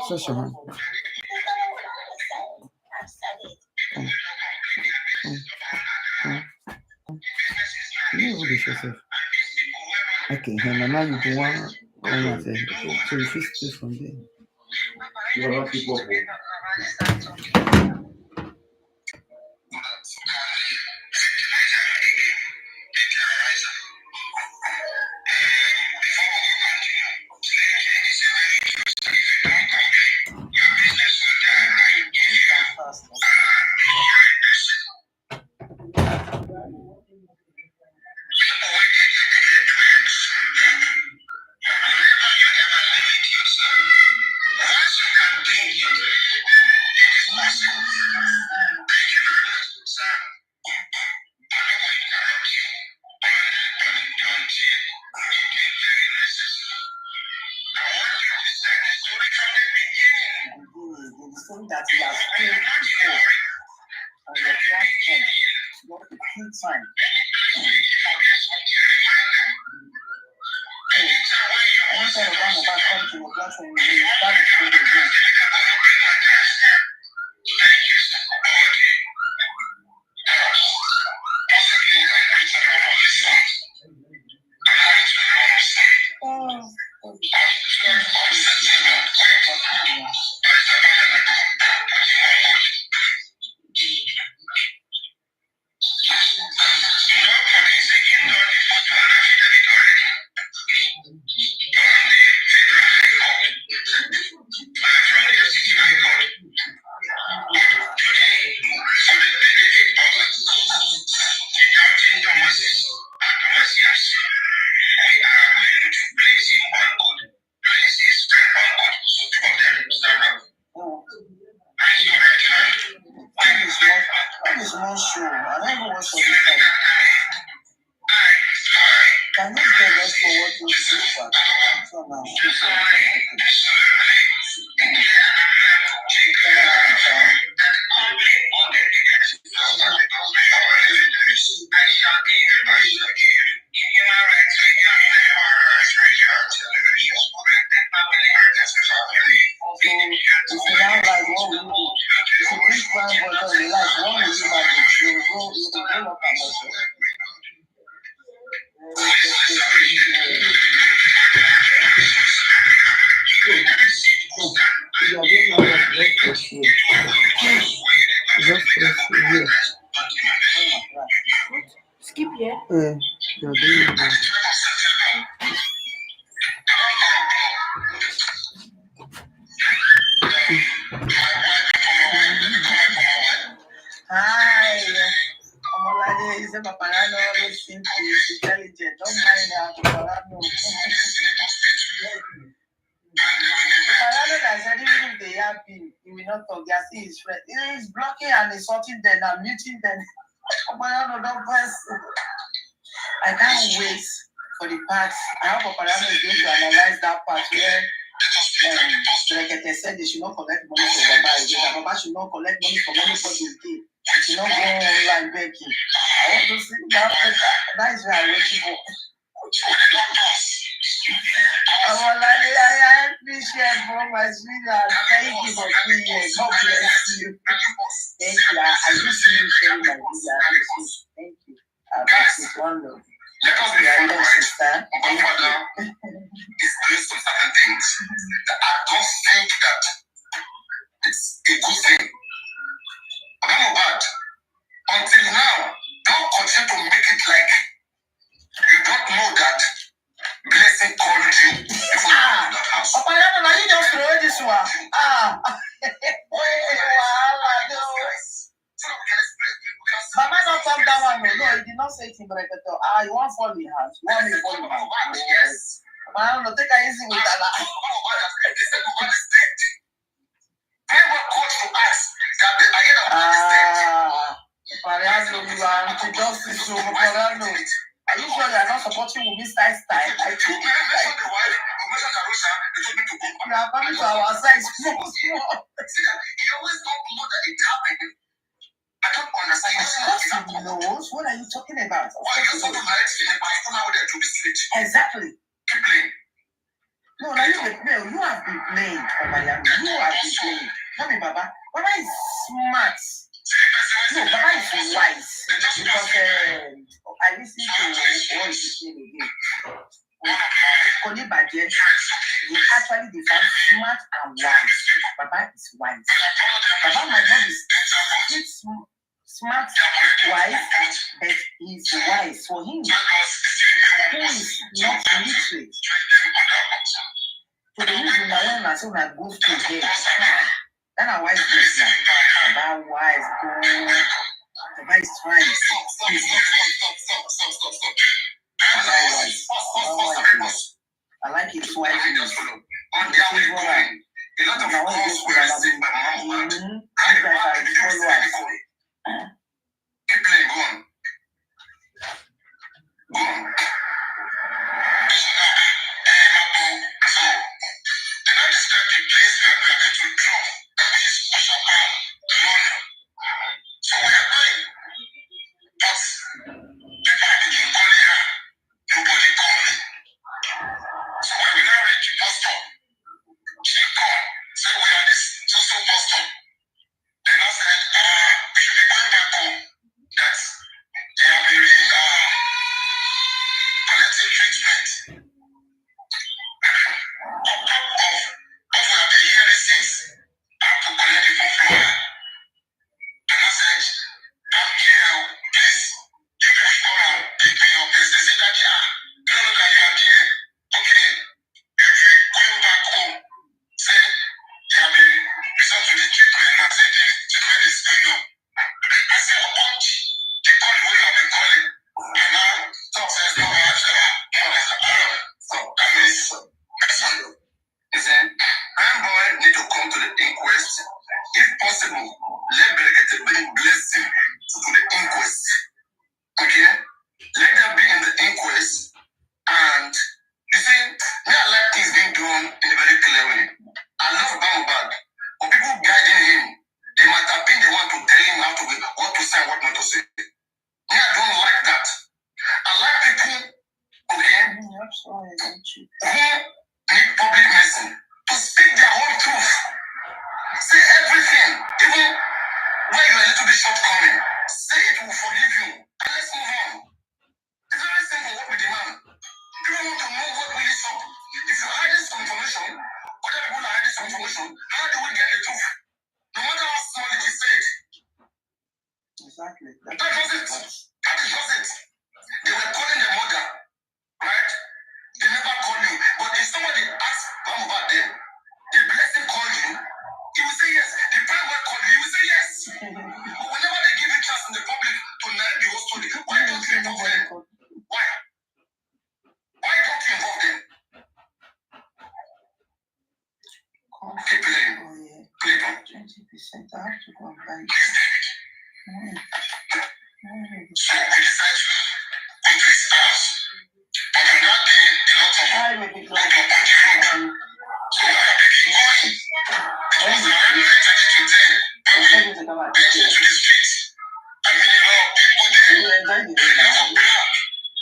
Such a man. You know this yourself. Okay, and now you do one and say, so you fix it from there. You are not people. That you have failed before on your platform, not a full time. Anytime a man about come to your platform, you start to fail again. That is one show. I never watched it. Can you tell us for what you do? So now, Skip here. You're doing that. hi. Is a Papariano always seems intelligent? Don't mind that. Papariano. Papariano has said even if they have been, he will not talk. They are still his friend. He is blocking and insulting them and muting them. Papariano, don't press. I can't wait for the part. I hope Papariano is going to analyze that part where like I said, they should not collect money from Baba again. Baba should not collect money from anybody again. They should not go online begging. I want to see that. That is where I'm waiting for. I appreciate for my sweetheart. Thank you for being here. God bless you. Thank you. I just see you sharing my video. Thank you. That's it. One love. Let us be sister. Our Father is doing some certain things that I don't think that it's a good thing. I don't know what. Until now, don't continue to make it like you don't know that blessing called you before you leave that house. Papariano, now you just throw this one. Mama not come down one. No, he did not say it in Breketo. You want to fall in house. You want me to fall in house. Yes. Mama, no, take it easy with Allah. They were called to us that the idea of God is dead. Papariano, you are anti-justice. So, Papariano, are you sure you are not supporting Wumi style? I think you are coming to our side. He always don't know that it happened. I don't understand. Of course he knows. What are you talking about? Why you so to marry Philip? I don't know how they do this switch. Exactly. Keep playing. No, you have been playing, Papariano. You have been playing. Tell me, Baba. Baba is smart. No, Baba is wise. Because I listened to what is his name again. Konibaje. They actually define smart and wise. Baba is wise. Baba might not be smart, wise, but he's wise. For him, who is not literate. For the reason that when I say I go to bed, then I wise person. Baba wise, go. Baba is trying. Stop. I like it wise. On their way going, a lot of calls were received by Mama. Keep playing, go on. Then I described the place we are going to drop, which is Oshapa, London. So we are going. But people begin calling her. Nobody called me. So when we now reach the bus stop, she called, said we are this so bus stop. Then I said, we should be going back home. That they have been really palliative treatment. On top of what we have been hearing since, I have to collect the phone from her. And I said, I'm here, please. You can come and pick me up. They said, that you don't know that you are here. Okay. If we going back home, say, they have been resort to the treatment. And I said, the treatment is going on. I said, watch the call the way you have been calling. And now, talk says, no, I said, so, that means, he said, boy need to come to the inquest. If possible, let Berekete bring blessing to the inquest. Okay? Let them be in the inquest. And you see, me, I like things being done in a very clear way. I love Bamubad. But people guiding him, they might have been the one to tell him how to be, what to say and what not to say. Me, I don't like that. I like people, okay, who need public medicine to speak their own truth. Say everything, even when you're a little bit shortcoming. Say it will forgive you. And let's move on. It's very simple what we demand. People want to know what really up. If you're hiding some information, other people are hiding some information, how do we get the truth? No matter how small it is said. Exactly. That was it. That is just it. They were calling the mother, right? They never call you. But if somebody asks about them, the blessing called you, he will say yes. The prayer boy called you, he will say yes. But whenever they give you trust in the public to narrate the whole story, why don't you involve them? Why? Why don't you involve them? Keep playing. Play on. 20%. I have to go and buy it. So we decided to go to his house. But on that day, a lot of people went up on the road. So I have been going. It was around 9:30 to 10. And we went into the streets. And many a lot of people there. They were not black.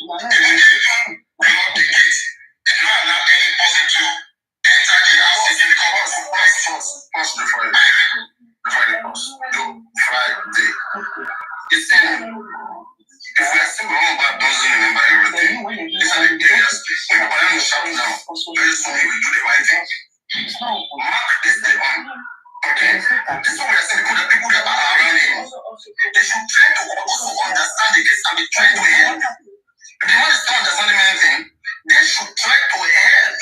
Even the people who locked the gate. They did not allow any person to enter the house if you come up for first before the bus. No, Friday. It's saying, if we are still wrong about doesn't remember everything, these are the areas when Papariano is sharp now, very soon he will do the right thing. Mark this day on. Okay? This is what we are saying, people that are around him, they should try to also understand the case and be trying to help. If the man is not understanding anything, they should try to help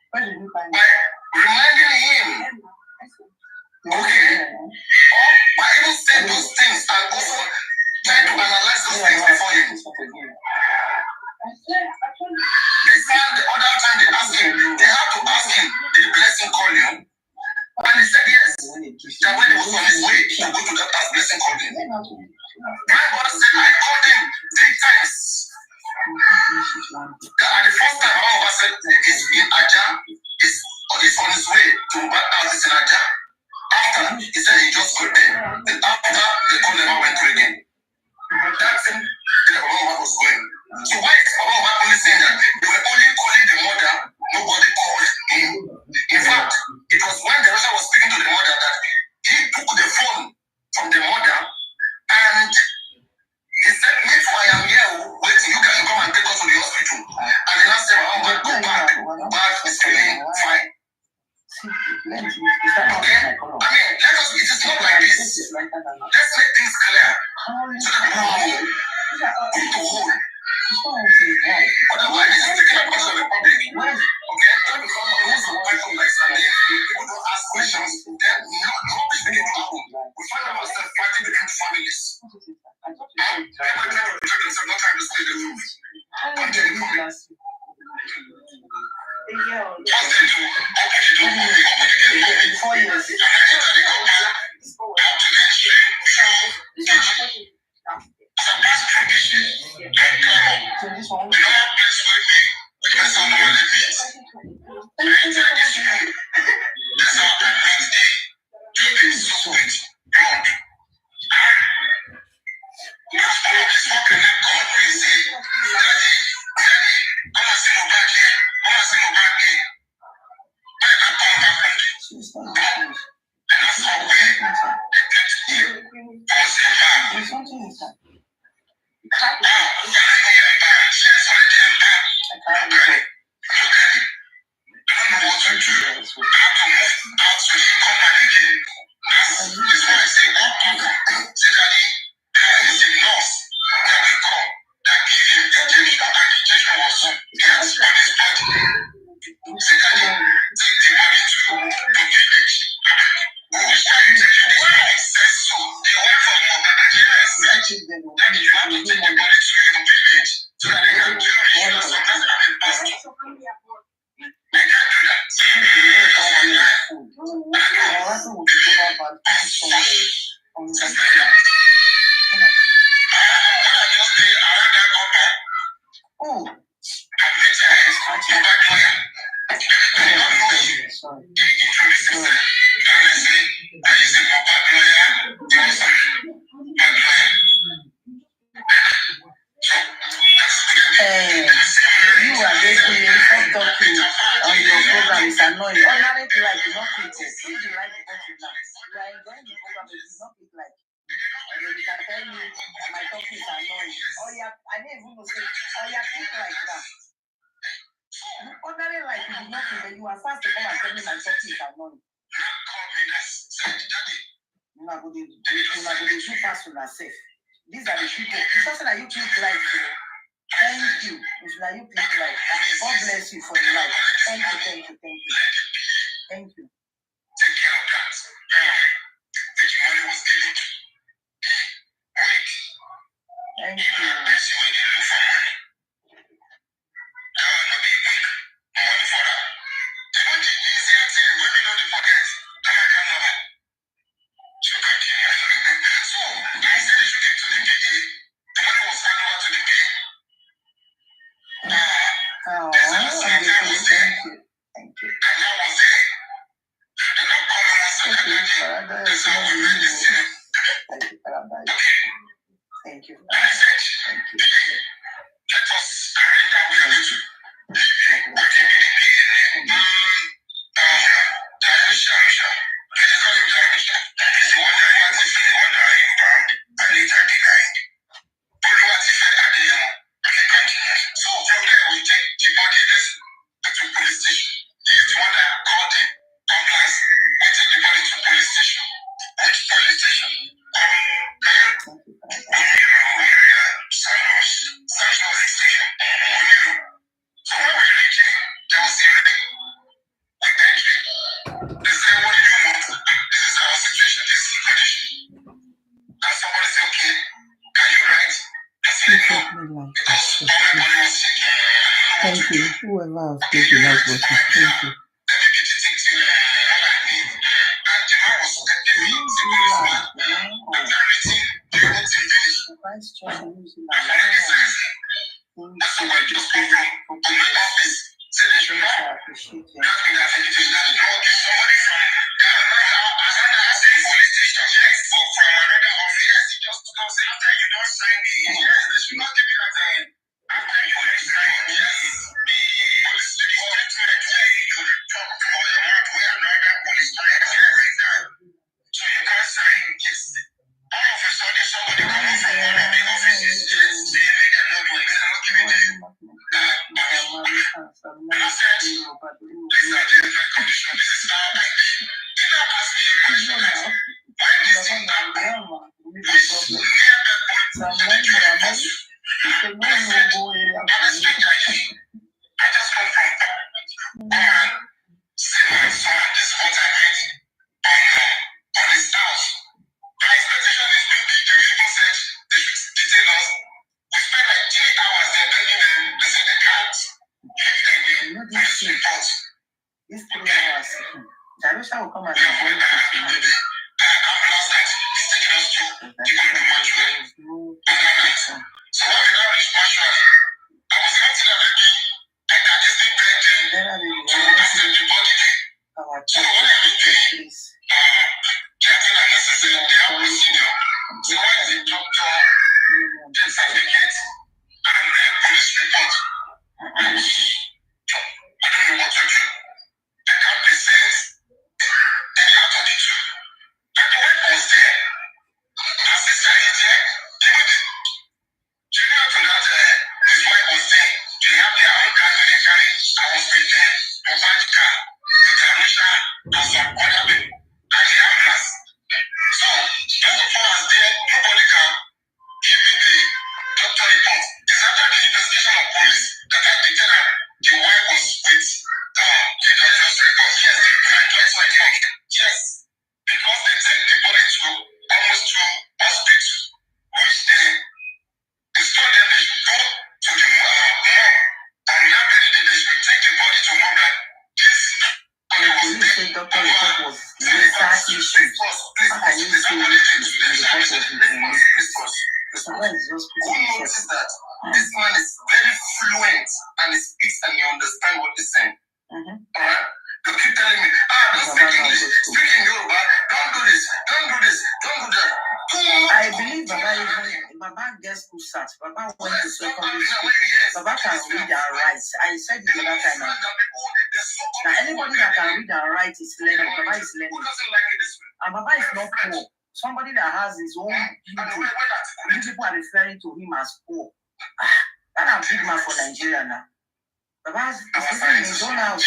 by reminding him. Okay? Or by even saying those things and also try to analyze those things before him. This time, the other time they asked him, they had to ask him, did the blessing call you? And he said yes. That when he was on his way to go to that house, blessing called him. My God said, I called him 3 times. That at the first time, my God said, he's in Aja, he's on his way to that house, he's in Aja. After, he said he just got there. Then after, the call never went through again. That's him. The Baba was going. So why is Baba only saying Plenty. Okay? I mean, it is not like this. Let's make things clear. So that we know who to hold. Otherwise, this is taking a question of the public. Okay? When we come who's the wife of like Sunday, people don't ask questions, then nobody's beginning to happen. We find ourselves fighting between families. Everybody trying to protect themselves, not trying to say the truth. These are the people. It's also that you click like. Thank you. It's like you click like. God bless you for the life. Thank you. Thank you. Take care of that. This money was given to. Wait. Thank you. This money didn't look for money. That will not be big. Money for that. Even the easier thing, women don't forget that I can't have it. So I said you should give to the PA. The money was handed over to the PA. Thank you. And I was there. And I'm calling us and that's how we read this thing. Thank you. And I said, let us carry that way a little. So from there we take the body to police station. He's the one that called the ambulance. We take the body to police station. Which police station? Central station. So when we reach it, there was a raid. We entered. They said, what do you want? This is our situation. This is the condition. And somebody said, okay, can you write? I said, no. Because all my body was shaking. Thank you. Whoever has played the light button. Thank you. Let me get it into what I need. And the man was telling me, simple as that. After reading, the whole thing finished. That's why I just came from my office. Said they should not. That means that it is not somebody from police station. Yes, or from another office. Yes, you just don't say after you don't sign the. Yes, they should not give you that after you have signed. Yes, the police say you talk for your mouth where another policeman is like that. So you can't sign. Yes. All of a sudden, somebody coming from one of the offices. Yes, they made a note like that. What can we do? And I said, these are the different conditions. This is how I These 3 hours. Darusha will come and join us. So when we now reach mortuary, I was able to have baby, like that is the blending. Then I will So I said the body. our So when I reach please. getting an assistant, they have procedure. So when the doctor, death certificate, and the police report, I don't know what to do. I can't present any out of the two. And the wife was there, her sister is there, even the junior to that, his wife was there. They have their own car where they carry. I was with them, provide car, with Darusha, and some other people, and the ambulance. So, first of all, I was there, nobody can give me the doctor report. It's after the investigation of police that I detected that the wife was with the doctor's report. Yes, my doctor's report. Yes, because they take the body to almost to hospital, which they told them they should go to the mall. And now they should take the body to mall that this body was dead. Doctor report was research issue. How can you say Who noticed that this man is very fluent and he speaks and he understands what he's saying? Alright? They keep telling me, don't speak English, speak in Yoruba, don't do this, don't do this, don't do that. I believe Baba gets good stats. Baba went to secondary school. Baba can read and write. I said it the other time. Now anybody that can read and write is learning. Baba is learning. And Baba is not poor. Somebody that has his own beauty. You people are referring to him as poor. That's a big man for Nigeria now. Baba is living in his own house.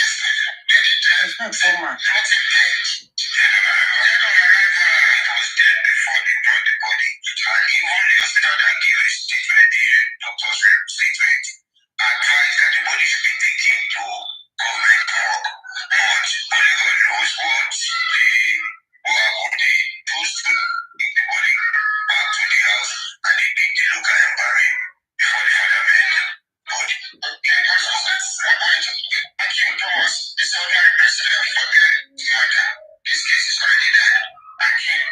It's not poor man. Advised that the body should be taken to government work, but only God knows what the toast to take the body back to the house and they dig the local environment before the father made body. Okay, so that's my point. Akim Thomas, the Saudi president, forget the matter. This case is already dead. Akim,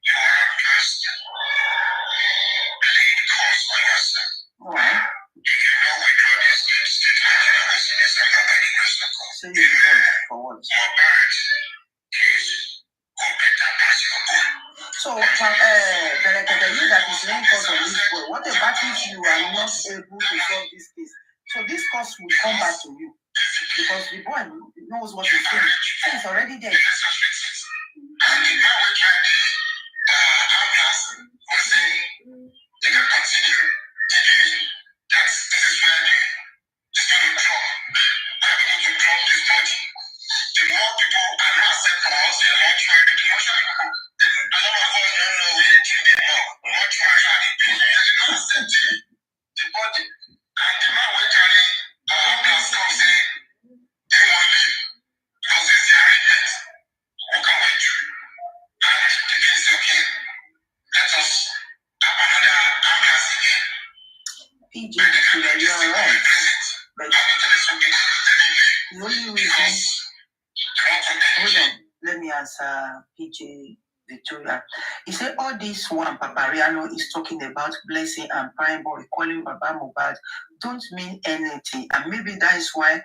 you have just laid cause on yourself. Alright. You cannot withdraw this statement in order to this by the grace of God. So you vote for what? Mohbad case go better pass your own. So, you that is laying cause on this boy, what about if you are not able to solve this case? So this cause will come back to you. Because the boy knows what he's doing. So it's already there. And the man who tried the ambulance was saying they can continue dealing that this is where it's going to drop. We are going to drop this body. The more people are not accepting us, they are not trying to do much of it. A lot of us don't know where it came from. Not trying. They did not accept the body. And the man will carry ambulance come say, they won't leave. Because it's the arrangement. Who can wait through? And the king say, okay, let us have another ambulance again. PJ, you are right. But the only reason, hold on, let me answer PJ Victoria. He said all this one Papariano is talking about blessing and prime boy calling Baba Mohbad don't mean anything. And maybe that is why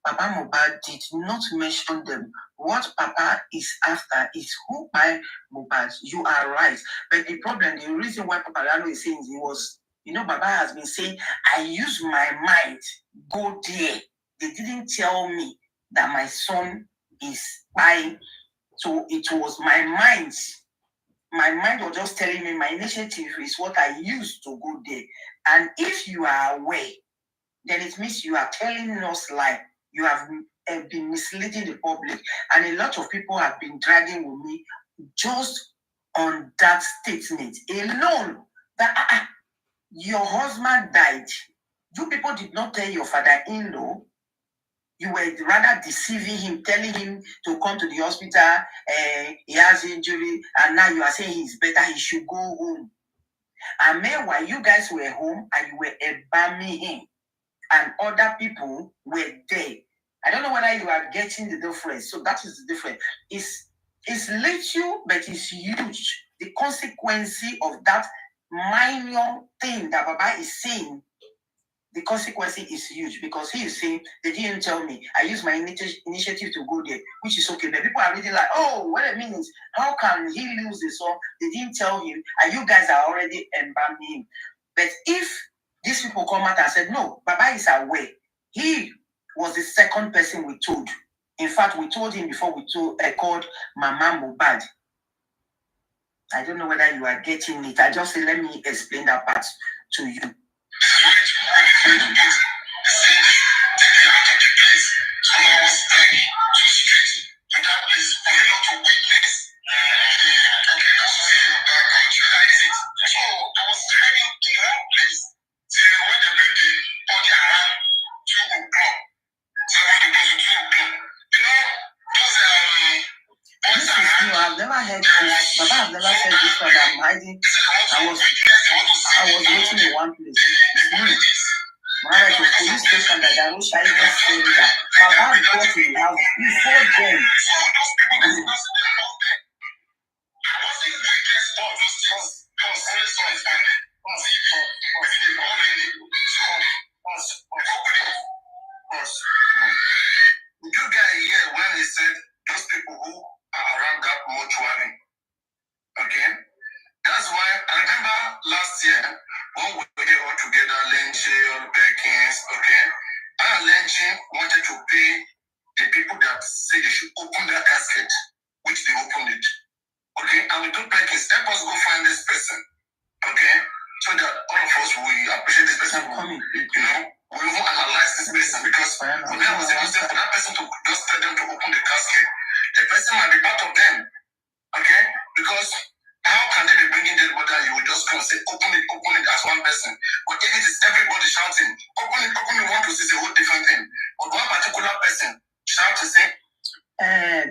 Baba Mohbad did not mention them. What Papa is after is who by Mohbad. You are right. But the problem, the reason why Papariano is saying he was, Baba has been saying, I use my mind, go there. They didn't tell me that my son is buying. So it was my mind. My mind was just telling me my initiative is what I used to go there. And if you are aware, then it means you are telling us lie. You have been misleading the public. And a lot of people have been dragging with me just on that statement alone. That your husband died. You people did not tell your father-in-law. You were rather deceiving him, telling him to come to the hospital. He has injury, and now you are saying he's better. He should go home. And meanwhile, you guys were home and you were embalming him, and other people were there. I don't know whether you are getting the difference. So that is the difference. It's little, but it's huge. The consequence of that minor thing that Baba is saying, the consequence is huge because he is saying, they didn't tell me. I used my initiative to go there, which is okay. But people are really like, oh, what a minute. How can he lose the song? They didn't tell him, and you guys are already embalming him. But if these people come out and said, no, Baba is aware. He was the second person we told. In fact, we told him before we called Mama Mohbad. I don't know whether you are getting it. I just say, let me explain that part to you. I've never heard this. Baba, I've never said this, but I'm hiding. I was waiting in one place. It's me. Mara to police station that I wish I even said that. Baba got to the house before them. Did you guys hear when he said those people who are around that mortuary? Okay? That's why I remember last year when we were all together, Lenche, Perkins, okay? Lenche wanted to pay the people that say they should open their casket, which they opened it. Okay? And we told Perkins, help us go find this person. Okay? So that all of us will appreciate this person. You know, we won't analyze this person because for them was able for that person to just tell them to open the casket. The person might be part of them. Okay? Because how can they be bringing dead body and you will just come and say, open it as one person? But if it is everybody shouting, open it, one to see a whole different thing. But one particular person shout to say,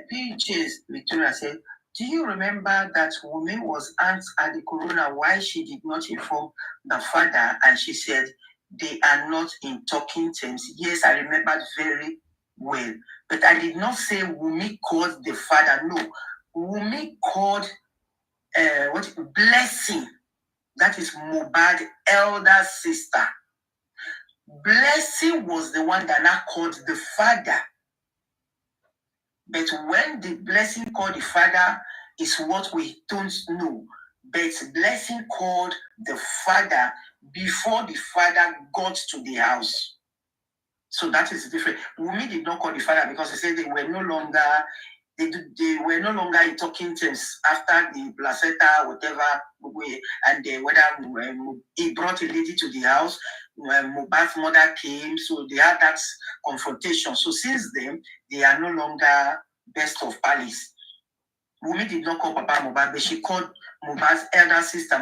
PJ's Victoria said, do you remember that woman was asked at the corona why she did not inform the father? And she said, they are not in talking terms. Yes, I remember very well. But I did not say Wumi called the father. No, Wumi called Blessing. That is Mohbad's elder sister. Blessing was the one that now called the father. But when the Blessing called the father is what we don't know. But Blessing called the father before the father got to the house. So that is different. Wumi did not call the father because he said they were no longer in talking terms after the placenta, whatever, and whether he brought a lady to the house. Mohbad's mother came, so they had that confrontation. So since then, they are no longer best of pals. Wumi did not call Papa Mohbad, but she called Mohbad's elder sister,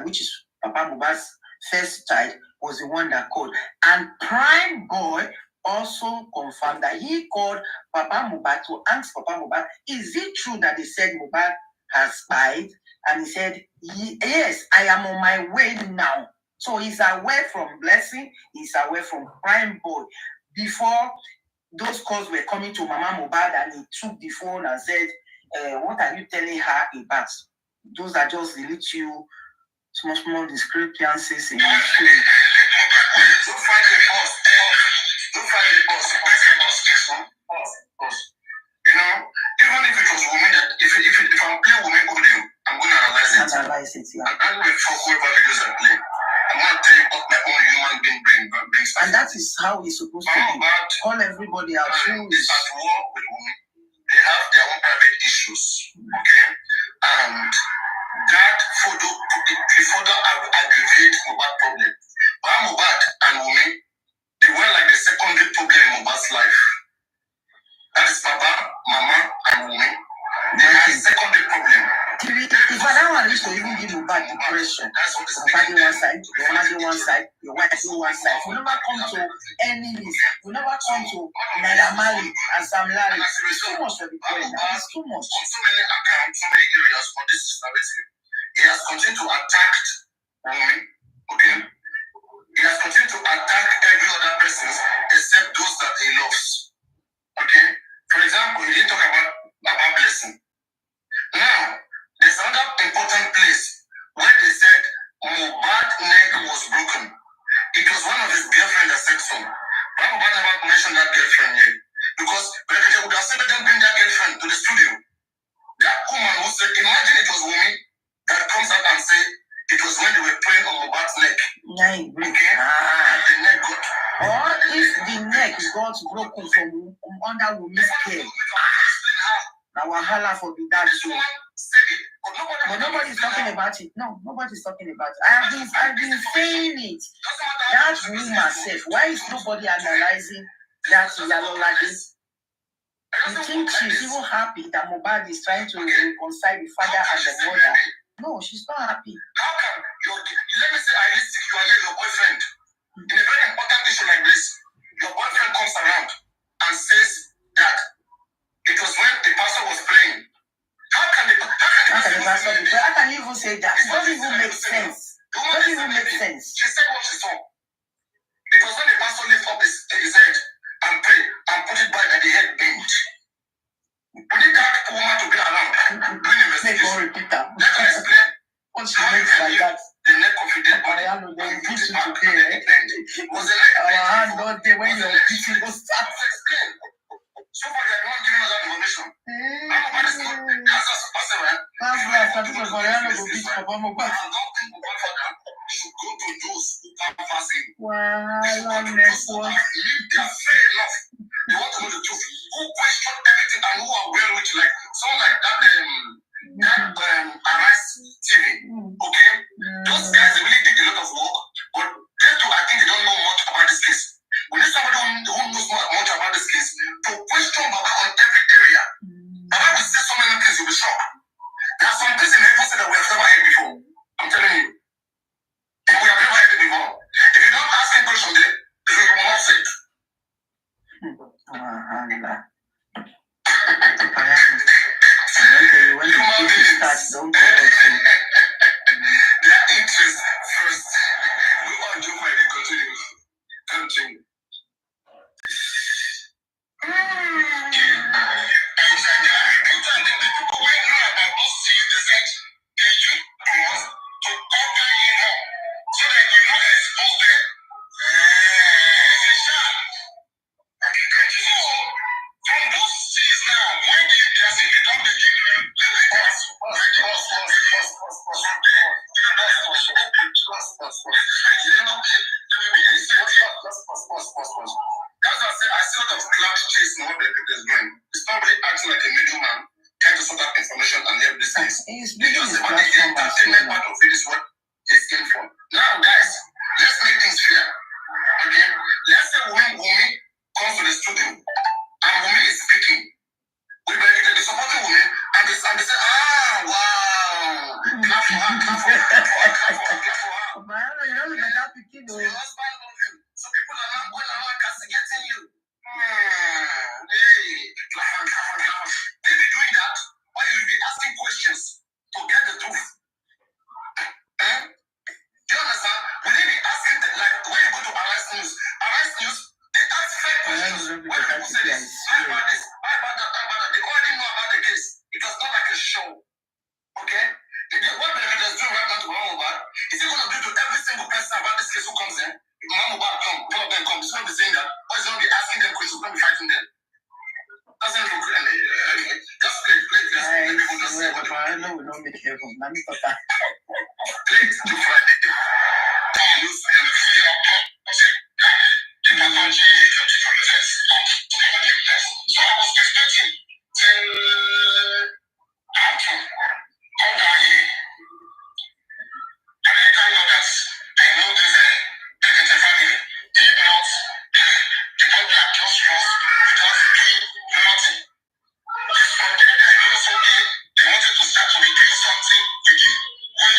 which is Papa Mohbad's first child, was the one that called. And Prime Boy also confirmed that he called Papa Mohbad to ask Papa Mohbad, is it true that they said Mohbad has died? And he said, yes, I am on my way now. So he's away from Blessing, he's away from Prime Boy. Before those calls were coming to Mama Mohbad, and he took the phone and said, what are you telling her about? Those are just the little small discrepancies in the story. Don't fight the boss. Don't fight the boss. You know, even if it was women, if I'm playing women audio, I'm going to analyze it. Yeah. I'm going to fuck whoever videos I play. I'm going to tell you what my own human being brings. And that is how it's supposed to be. Call everybody out. Who is at war with women? They have their own private issues. Okay? And that further aggravate Mohbad problem. But Mohbad and women, they were like the secondary problem in Mohbad's life. That is Papa, Mama, and women. They are a secondary problem. If I don't want to even give Mohbad depression, Papa on one side, your mother on one side, your wife on one side. We never come to enemies. We never come to Naira Marley and Sam Larry. It's too much for the brain. It's too much. On so many accounts, so many areas for this narrative, he has continued to attack women. Okay? he has continued to attack every other person except those that he loves. Okay? For example, he didn't talk about blessing. Now, there's another important place where they said Mohbad's neck was broken. It was one of his girlfriends that said so. Why Mohbad never mentioned that girlfriend yet? Because they would have said they didn't bring that girlfriend to the studio. That woman who said, imagine it was Wumi that comes out and say it was when they were playing on Mohbad's neck. Okay? The neck got. Or if the neck got broken from under Wumi's care. Now Wahala for that show. But nobody's talking about it. No, nobody's talking about it. I've been saying it. That woman herself. Why is nobody analyzing that yellow lady? You think she's even happy that Mohbad is trying to reconcile the father and the mother? No, she's not happy. How come let me say I listen, you are your boyfriend. In a very important issue like this, your boyfriend comes around and says that it was when the pastor was praying. How can the pastor be praying? How can you even say that? It doesn't even make sense. It doesn't even make sense. She said what she saw. It was when the pastor lifted up his head and prayed and put it back at the head bent. We need that woman to be around doing investigation. Repeat that. Let her explain what she makes like that. The neck of the dead body. Papariano, they will beat you today. Was the neck our hand not there when you're beating those stuff. Explain. So far, they are not giving us that information. That's just a person, right? That's right. I think Papariano will beat Papa Mohbad. I don't think Mohbad father should go to those who can't pass him. Wow, network. They are fair enough. They want to know the truth. Who question everything and who are well with, like someone like that Arise TV. Okay? Those guys they really did a lot of work, but they too, I think they don't know much about this case. We need somebody who knows much about this case to question Baba on every area. Baba will say so many things, you'll be shocked. There are some things in heaven say that we have never heard before. I'm telling you. And we have never heard it before. If you don't ask him questions, then you will not say it. Don't tell us. Their interest first. We all do why they continue. Continue. That's why I see a lot of cloud chasing what the people is doing. It's not really acting like a middleman trying to sort out information and help this case. Because the entertainment part of it is what it's in for. Now, guys, let's make things fair. Okay? Let's say Wumi comes to the studio and Wumi is speaking. We be supporting Wumi and they say, wow, clap for her, clap for her, clap for her, clap for her, clap for her. So your husband loves you. So people are not going around castigating you. Hey, clap for her, clap for her, clap for her. They be doing that, or you'll be asking questions to get the truth. Do you understand? Will they be asking, like, when you go to Arise News, they ask fair questions. When people say this, how about this, how about that, how about that, they already know about the case. It was not like a show. Okay? What Benefit is doing right now to Mohbad, is he going to do to every single person about this case who comes in? If Mohbad comes, one of them comes, he's going to be saying that, or he's going to be asking them questions, he's going to be fighting them. Doesn't look anyway. Just play. Let people just say what they No, we don't make heaven. Let me talk that. play to Friday. So I was expecting come down here. And they tell me that I know this family. If not, the God that just doing nothing. They wanted to start to rebuild something with you. When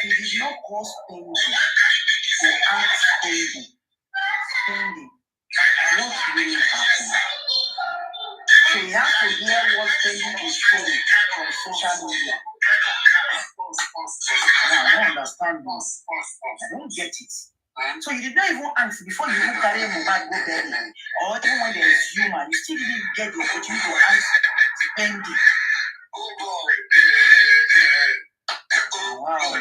He did not call spending or ask spending. What really happened? So you have to hear what spending is saying from social media. I don't understand this. I don't get it. So you did not even ask before you even carry a mobile go bury, or even when there is human, you still didn't get the opportunity to ask spending. Wow.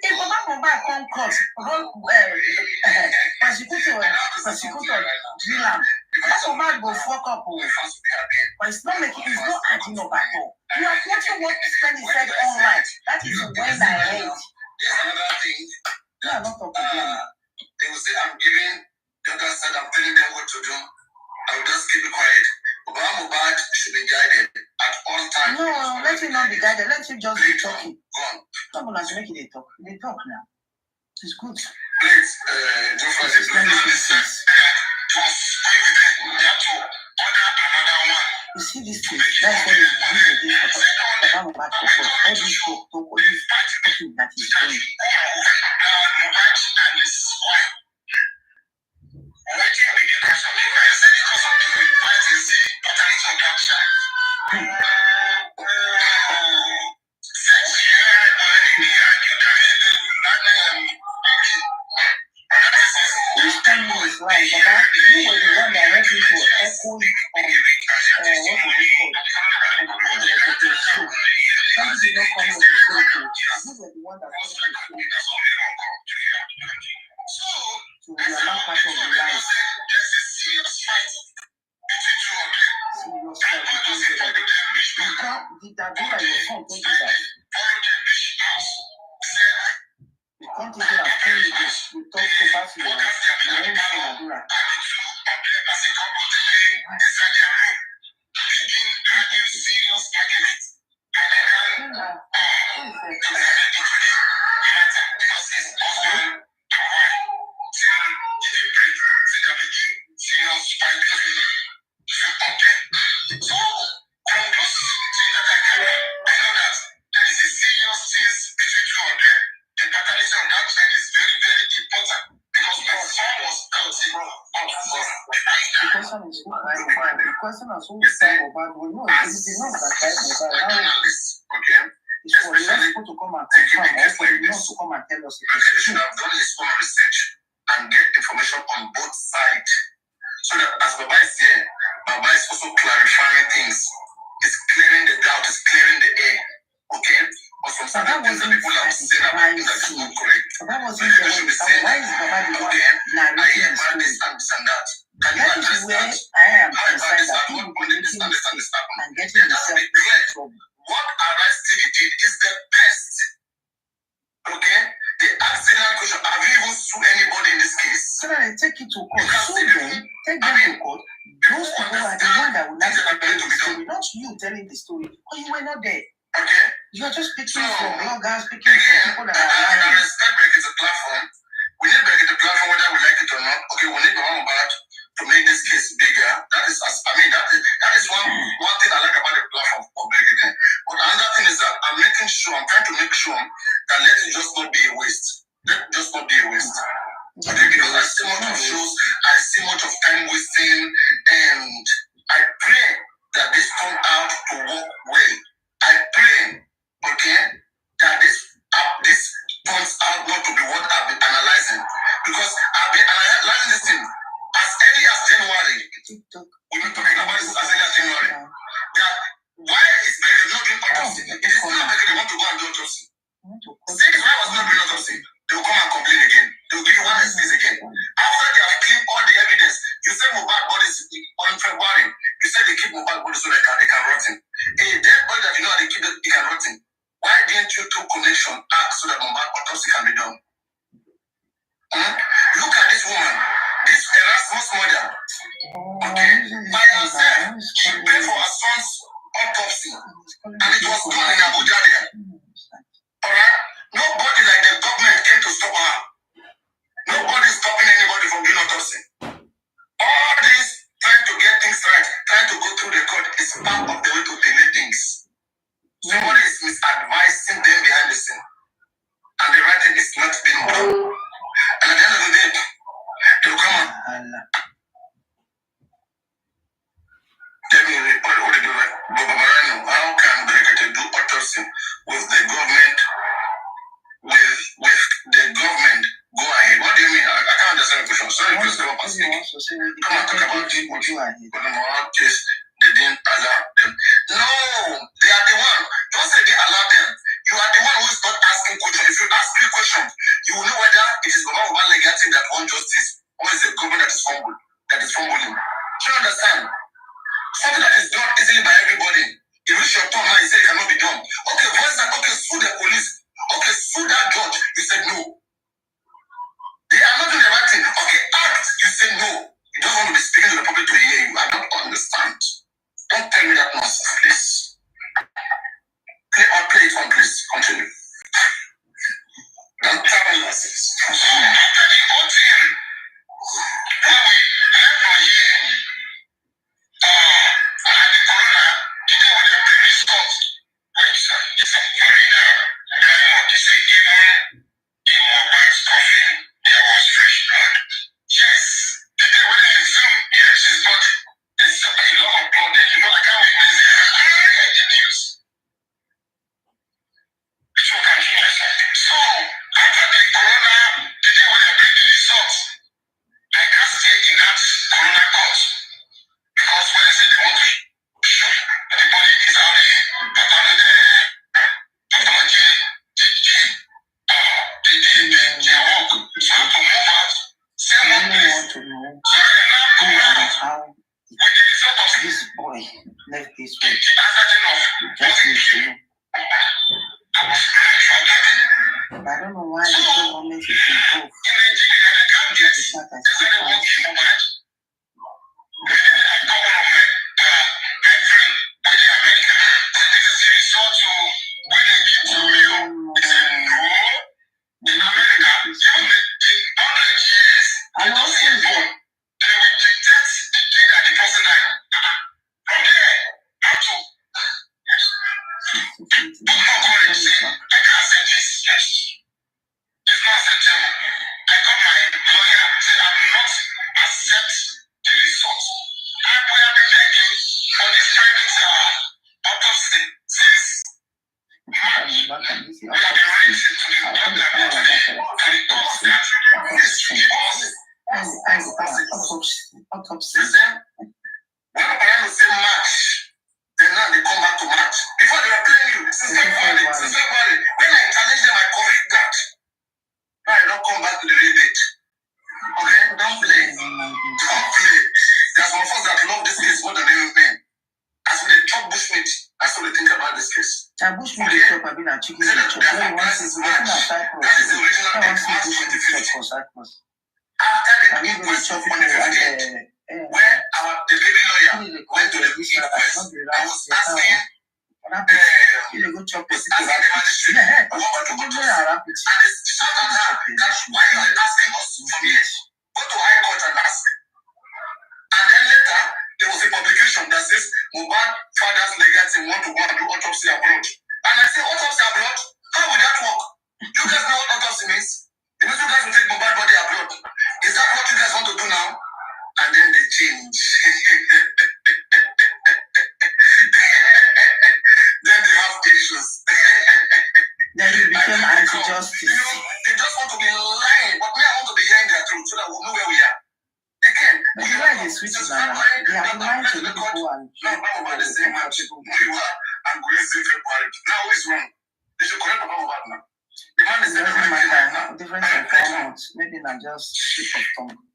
If Baba Mobile come cross, persecutor, Dylan, Baba Mobile go fuck up. But it's not making, it's not adding up at all. You are watching what Spenny said online. That is when I hate. There's another thing. You are not talking again. They will say I'm giving, the other side I'm telling them what to do. I will just keep it quiet. Baba Mobile should be guided at all times. No, let him not be guided. Let him just be talking. Go on. Someone has to make it a talk. They talk now. It's good. Please, don't forget to you see this thing? That's what is used against Papa Mobile for all this talk, all this talking that he's doing. This time is right, Baba. You were the one that helped me to echo it on what is it called? The show. Somebody did not come up with the show. You were the one that came to the show. So we are not part of the life. Serious fight between the other. Did that do that your son told you that? You can't take it as only this. You talk to pass your own son Adura. The question is who time about we know it is not that time about now. It's for the people to come and confirm or for the not to come and tell us if it's should have done his own research and get information on both sides. So that as Baba is here, Baba is also clarifying things. It's clearing the doubt, it's clearing the air. Okay? Or some certain things that people have said about things that is not correct. That wasn't the way. Why is Baba the one narrating the story? This and that. Can you That is where I am concerned that people will be making mistakes and getting themselves into trouble. What Arise TV did is the best. Okay? They asked the question, have you even sued anybody in this case? So that they take it to court. Sue them, take them to court. Those people are the one that will not tell the story, not you telling the story. Because you were not there. Okay? You are just speaking from bloggers, speaking from people that are lying. I respect Beck is a platform. We need Beck is a platform whether we like it or not. Okay, we need the one about to make this case bigger. That is one thing I like about the platform for Beck again. But another thing is that I'm trying to make sure that let it just not be a waste. Let it just not be a waste. Okay, because I see much of shows, I see much of time wasting, and I pray that this turn out to work well. I pray, okay, that this turns out not to be what I've been analyzing. Because I've been analyzing this thing as early as January. We've been talking about this as early as January. That why is Becky not doing autopsy? It is not Becky they want to go and do autopsy. Say this why was not doing autopsy. They will come and complain again. They will give you one excuse again. After they have cleaned all the evidence, you say mobile bodies on February. You said they keep mobile bodies so they can rot in. A dead body that you know they keep it can rot in. Why didn't you two connection act so that mobile autopsy can be done? Look at this woman, this Erasmus mother. Okay, by herself, she paid for her son's autopsy, and it was done in Abuja there. Alright? Nobody like the government came to stop her. Nobody stopping anybody from doing autopsy. All this trying to get things right, trying to go through the court is part of the way to delay things. Somebody is misadvising them behind the scene. And at the end of the day, they'll come out. Tell me what they do, right? Papariano, how can they do autopsy with the government, with the government go ahead? What do you mean? I can't understand the question. Sorry, please come up and speak. Come and talk about what case they didn't allow them. No, they are the one. Don't say they allow them. You are the one who is not asking questions. If you ask me questions, you will know whether it is Baba Uba Legacy that wants justice or is the government that is fumbling. Do you understand? Something that is done easily by everybody. You reach your turn now, you say it cannot be done. Okay, voice that, okay, sue the police. Okay, sue that judge. You said no. They are not doing the right thing. Okay, act. You said no. You don't want to be speaking to the public to hear you. I don't understand. Don't tell me that nonsense, please. Play it on, please. Continue. Don't tell me nonsense. After the whole thing, when we left from here, I had the corona. You know what the previous thought? When it's a Farina Diamond, you say even in Mobile's coffin, there was fresh blood. Yes. The day when they resumed, yes, she's got there's a lot of blood there. You know, I can't witness it. I the news. Which one can hear myself? So, after the corona, the day when they bring the results, I can't stay in that corona court. Because when they say they want to show everybody is out there, pathology, their work. So to move out, say one place. So they now come out with the result of This boy left this way. the ascertain of Just need to know. I was forgetting. But I don't know why the government is involved. In Nigeria, they can't get It's not as they say they want simple to move out. I call one of my friend with the America. This is the result to when they give to you. They say no. In America, even the 100 years, they don't see born. They will detect the day that the person died. From there, how to say, I can't say this. Yes. It's not acceptable. I got my lawyer say I will not accept the result. And we have been begging for this private autopsy since March. We have been raising to the doctor and it comes that this was autopsy. the same. When Papariano say March, then now they come back to March. Before they were playing you, since February. When I challenge them, I correct that. Now I don't come back to the real date. Okay? Don't play. Don't play. There are some of us that love this case more than anything. As we chop bushmeat, that's what they think about this case. Bushmeat is chop, I've been a chicken chop. When you want to see That is the original date, March 2015. After the inquest on the 15th, where the baby lawyer went to the inquest, I was asking the magistrate, what about the autopsy? And they shut down her that why are you asking us from here? Go to High Court and ask. And then later, there was a publication that says Mohbad father's legacy want to go and do autopsy abroad. And I say, autopsy abroad? How will that work? You guys know what autopsy means? It means you guys will take Mohbad body abroad. Is that what you guys want to do now? And then they change. Then they have issues. Then you became anti-justice. You know, they just want to be lying. But me, I want to be hearing their truth so that we'll know where we are. They can. But you like the switch is like that. They are lying to the people and now about the same match. I'm going to say February. Now who is wrong? They should correct about now. The man is it doesn't matter. Difference in 4 months. Maybe not just slip of tongue.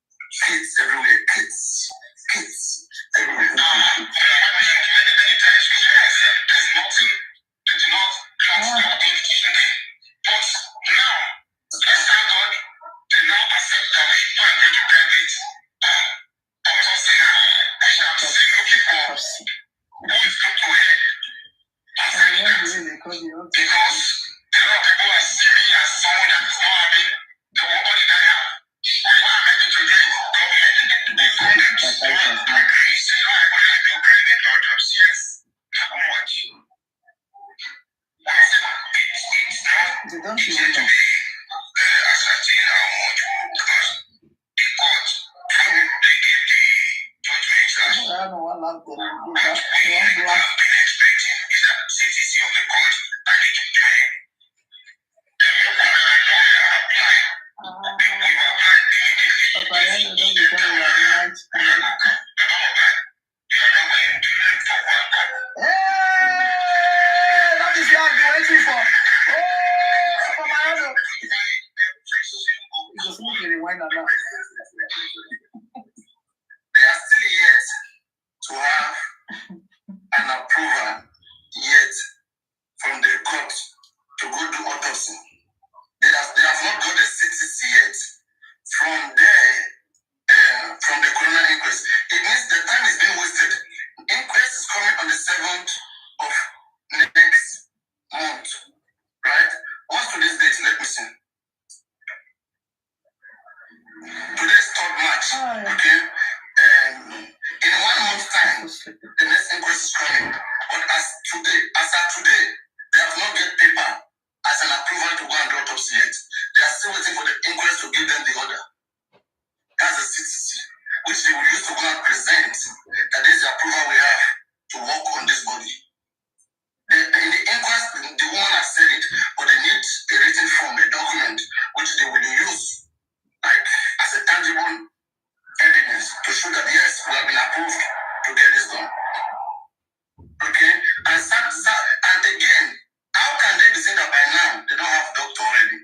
Kids everywhere. Kids everywhere. Many times. There's nothing. They do not class their identity again. But now, let's thank God, they now accept that we should go and go to private autopsy now. We shall see looking for who is going to head. Because a lot of people are seeing me as someone that is not having the ordinary help. What I'm heading to do is government. They call them small agree. Say, oh, I want to do private autopsy. Yes. How much? What is it? wine around. They are still yet to have an approval yet from the court to go do autopsy. They have not got the CTC yet. From there, from the coroner inquest, it means the time is being wasted. Inquest is coming on the 7th of next month, right? What's today's date? Let me see. Today is 3rd March, okay? In 1 month's time, the next inquest is coming. But as at today, they have not get paper as an approval to go and do autopsy yet. They are still waiting for the inquest to give them the order. That's the CTC, which they will use to go and present that this is the approval we have to work on this body. In the inquest, the woman has said it, but they need a written form, a document, which they will use like as a tangible evidence to show that yes, we have been approved to get this done. Okay? And again, how can they be saying that by now they don't have doctor already?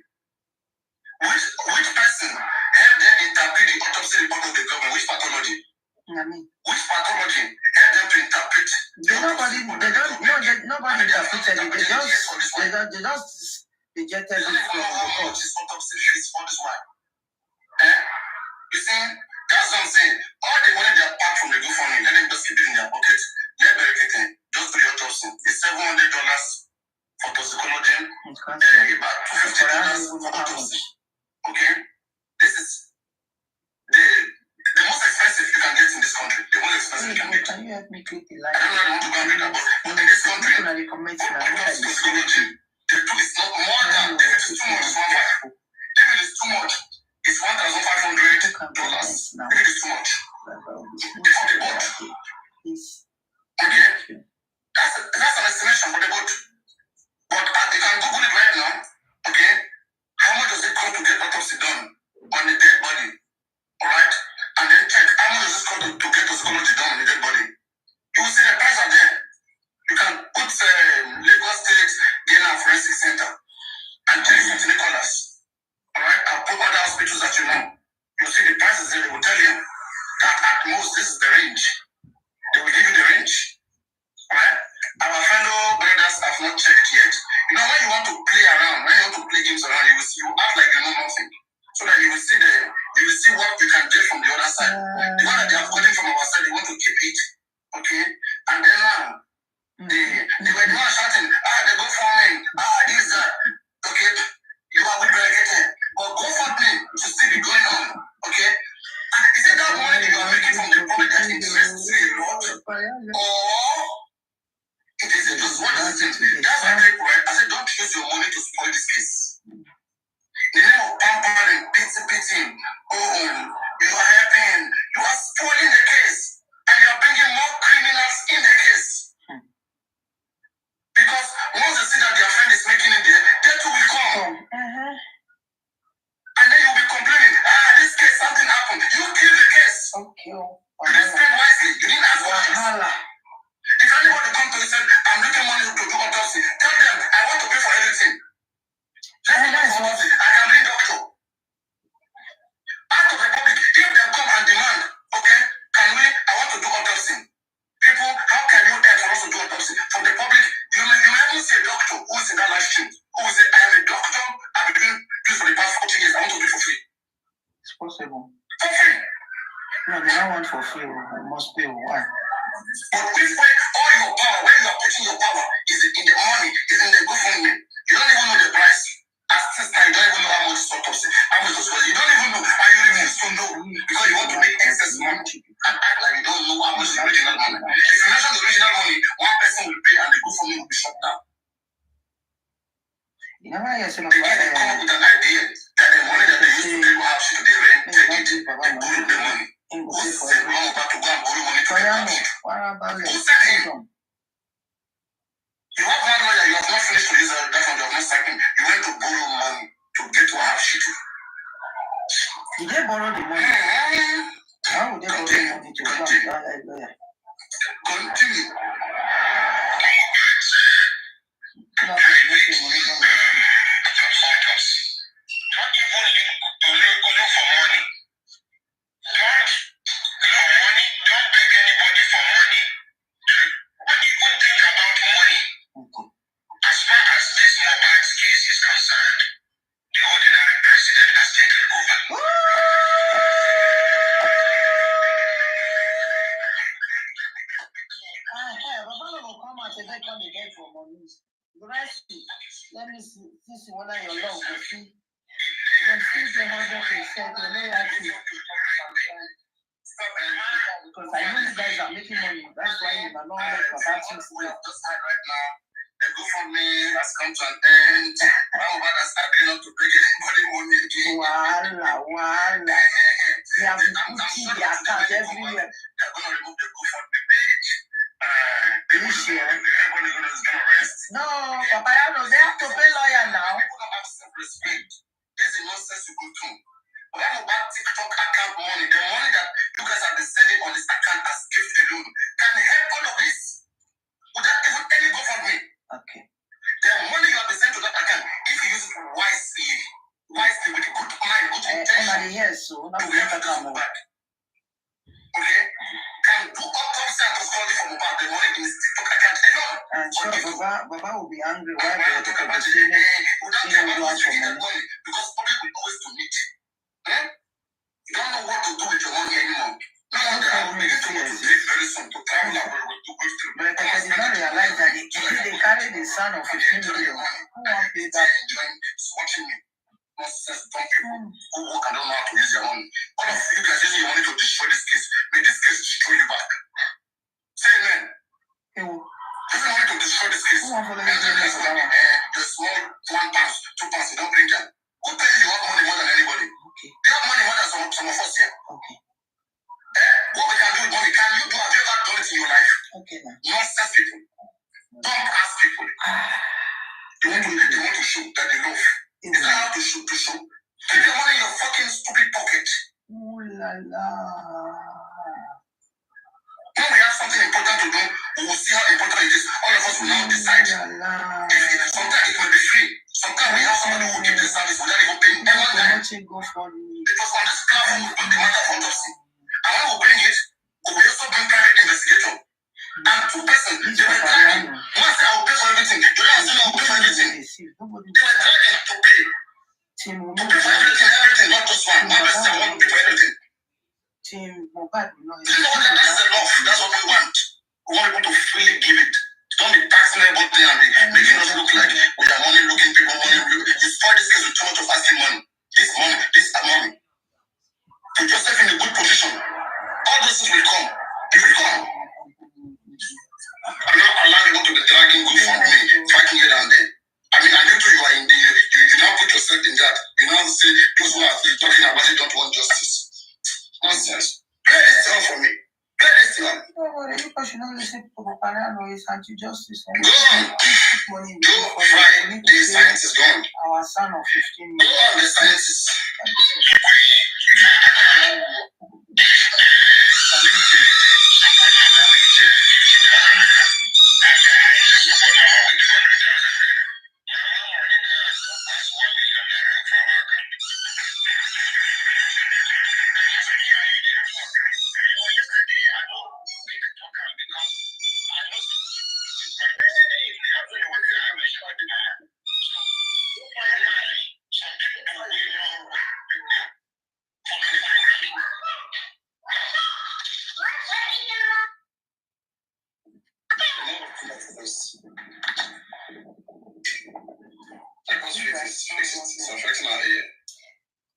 Which person helped them interpret the autopsy report of the government? Which pathology? Which pathology helped them to interpret? Nobody interpreted it. They just rejected it from the court. Autopsy fees for this one. You see, that's what I'm saying. All the money they are packed from the GoFundMe, let them just keep it in their pocket. Let them everything. Just do the autopsy. It's $700 for toxicology. About $250 for autopsy. Okay? This is the most expensive you can get in this country. The most expensive you can get. Can you help me click the I don't know how to go and read that, but in this country, toxicology, the two is not more than, if it is too much, it's 1,500. If it is too much, it's $1,500. If it is too much. Before the boat. Okay? That's an estimation for the boat. But you can Google it right now. Okay? How much does it cost to get autopsy done on a dead body? Alright? And then check how much does it cost to get toxicology done on a dead body. You will see the price are there. You can put Lagos State DNA Forensic Center and check St. Nicholas. Alright? I'll put other hospitals that you know. You'll see the prices there. They will tell you that at most this is the range. They will give you the range. Alright? Our fellow brothers have not checked yet. You know, when you want to play around, when you want to play games around, you act like you know nothing. So that you will see what you can get from the other side. The one that they have gotten from our side, they want to keep it. Okay? And then now, they were not shouting, they go for me, this, that. Okay? You are with Berekete. But go for me to still be going on. Okay? Is it that money that you are making from the public that interests you a lot? Or it is just what is it? That's why people, right? I said, don't use your money to spoil this case. The name of pampering, pity, you are helping, you are spoiling the case, and you are bringing more criminals in the case. Because once they see that their friend is making it there, they too will come. And then you'll be complaining, this case, something happened. You killed the case. Okay. You didn't spend wisely. You didn't ask for this. If anybody comes to you and says, I'm looking money to do autopsy, tell them, I want to pay for everything. I can bring doctor. Out of the public, if they come and demand, okay, I want to do autopsy. People, how can you tell for us to do autopsy? From the public, you may even see a doctor who is in that live stream, who will say, I am a doctor, I've been doing this for the past 40 years, I want to do it for free. It's possible. For free. No, they don't want for free. You must pay. Why? But this way, all your power, where you are putting your power, is in the money, is in the GoFundMe. You don't even know the price. As this time, you don't even know how much is autopsy, how much is you don't even know, and you refuse to know because you want to make excess money and act like you don't know how much is the original money. If you mention the original money, one person will pay and the GoFundMe will be shut down. You never hear They can come up with an idea that the money that they used to pay for house, they rent, take it, they borrow the money. Who said Mama about to go and borrow money to pay house? Who said him? You have one lawyer, you have not finished to use that fund, you have not sacked him. You went to borrow money to get to have shit. Did they borrow the money? How would they borrow the money to go and buy a lawyer? Continue. Don't even look for money. to whether your love will see. When see the 100%, you know that because I know you guys are making money. That's why you are not like about things right now. The GoFundMe has come to an end. Now that's agreeing not to beg anybody money again. Wala. They have been putting the account everywhere. They're going to remove the GoFundMe page. This year. Everybody is going to rest. No, Papariano, they have to pay lawyer now. People don't have self-respect. This is nonsense you go through. But I'm about TikTok account money. The money that you guys have been sending on this account as gift alone can help all of this without even any GoFundMe. Okay. The money you have been sent to that account, if you use it wisely with a good mind, good intention, yes, so now we have to come back. Okay? Can do autopsy and custody for Mobile, the money in his TikTok account alone. And sure, Baba will be angry. Why they they talk about the it? same Without money, because public will always donate. You don't know what to do with your money anymore. No longer I will begin to live very soon to travel abroad to go through. But I did not realize that they carry the son of 15 million. Who won't pay that? Watching me. Nonsense, dumb people who work and don't know how to use their money. All of you guys using your money to destroy this case. May this case destroy you back. Say amen. Using money to destroy this case. Who won't follow you doing this? The small 1 pound, 2 pounds, you don't bring them. Who tell you have money more than anybody? Okay. You have money more than some of us here. Okay. What we can do with money, can you do? Have you ever done it in your life? Okay, now. Nonsense people. Don't ask people. They want to show that they love. Is that how to show? Keep your money in your fucking stupid pocket. Ooh la la. When we have something important to do, we will see how important it is. All of us will now decide. Sometimes it may be free. Sometimes we have somebody who will give the service without even paying anyone. It was on this platform we put the matter for autopsy. And when we bring it, we will also bring private investigator. And 2 persons, they were dragging. Once I will pay for everything, the other said I will pay for everything. They were dragging to pay. To pay for everything, not just one. One person want to pay for everything. Team Mobile, you know what? That's enough. That's what we want. We want people to freely give it. Don't be taxing everybody and be making us look like we are money looking people, money. You spoil this case with too much of asking money. This money. Put yourself in a good position. All those things will come. It will come. I'm not allowing you to be dragging good for me, fighting here and there. I mean, I know you are in the, you now put yourself in that. You now say those who are talking about it don't want justice. Nonsense. Play this down for me. Play this down. You should not listen to Papariano. It's anti-justice. Go on. Go find the science is gone. Our son of 15 Go on, the science is.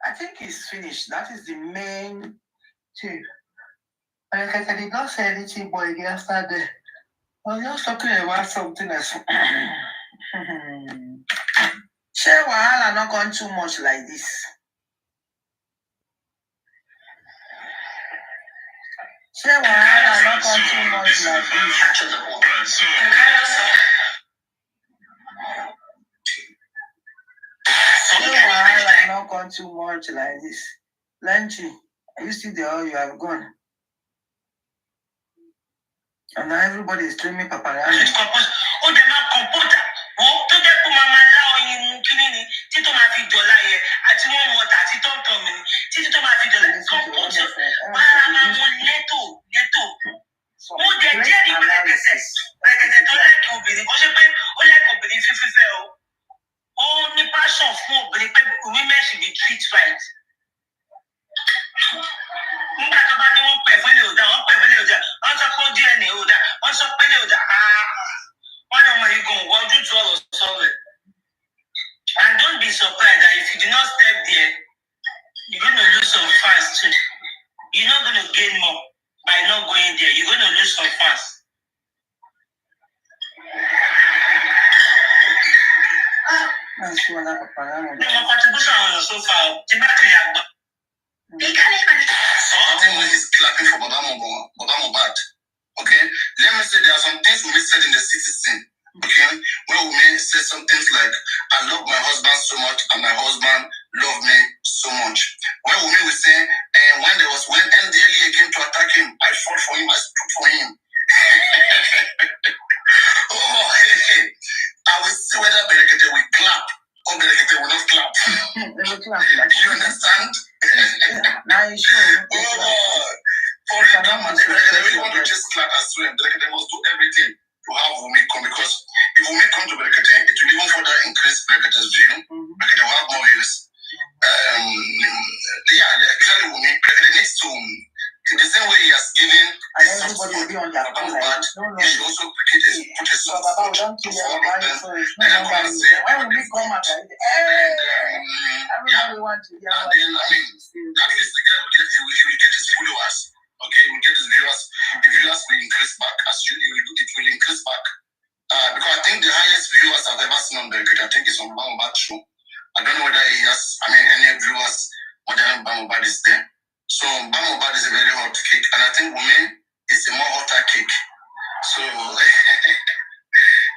I think it's finished. That is the main thing. I did not say anything, but again, after that, I was just talking about something else. Share Wahala not gone too much like this. Share Wahala not gone too much like this. Share Wahala not gone too much like this. Lanchi, are you still there or you have gone? And now everybody is streaming Papariano. Only passion for women should be treated right. Nígbà tó bá ní wọ́n pẹ̀ fún ilé ọ̀dà, wọ́n sọ pé ó díẹ̀ ní ọ̀dà, wọ́n sọ pé ilé ọ̀dà, wọ́n ní ọmọ yìí gan-an wọ́n ojú tó ọ̀rọ̀ sọ̀rọ̀. And there, you're going to lose some fans too. You're not going to gain more by not going there. You're going to lose some fans. My contribution was so far. Something is clapping for Baba Mohbad. Okay, let me say there are some things we said in the citizen. Okay, where we may say some things like, I love my husband so much and my husband loved me so much. Where we may say, when NDLEA came to attack him, I fought for him, I stood for him. Oh, hey. I will see whether Berekete will clap or Berekete will not clap. You understand? Now you sure. For them, they really want to just clap and swim. Berekete must do everything to have Wumi come, because if Wumi come to Berekete, it will even further increase Berekete's view. Berekete will have more views. Usually Wumi, Berekete needs to, in the same way he has given everybody will be on their phone. He should also put a soft foot to all of them. And then come and say, when we come out, everybody wants to hear what at least the guy he will get his followers. Okay, he will get his viewers. The viewers will increase back. It will increase back. Because I think the highest viewers I've ever seen on Berekete, I think it's on Bamobad show. I don't know whether he has, any viewers more than Bamobad is there. So Bamobad is a very hot cake, and I think Wumi is a more hotter cake. So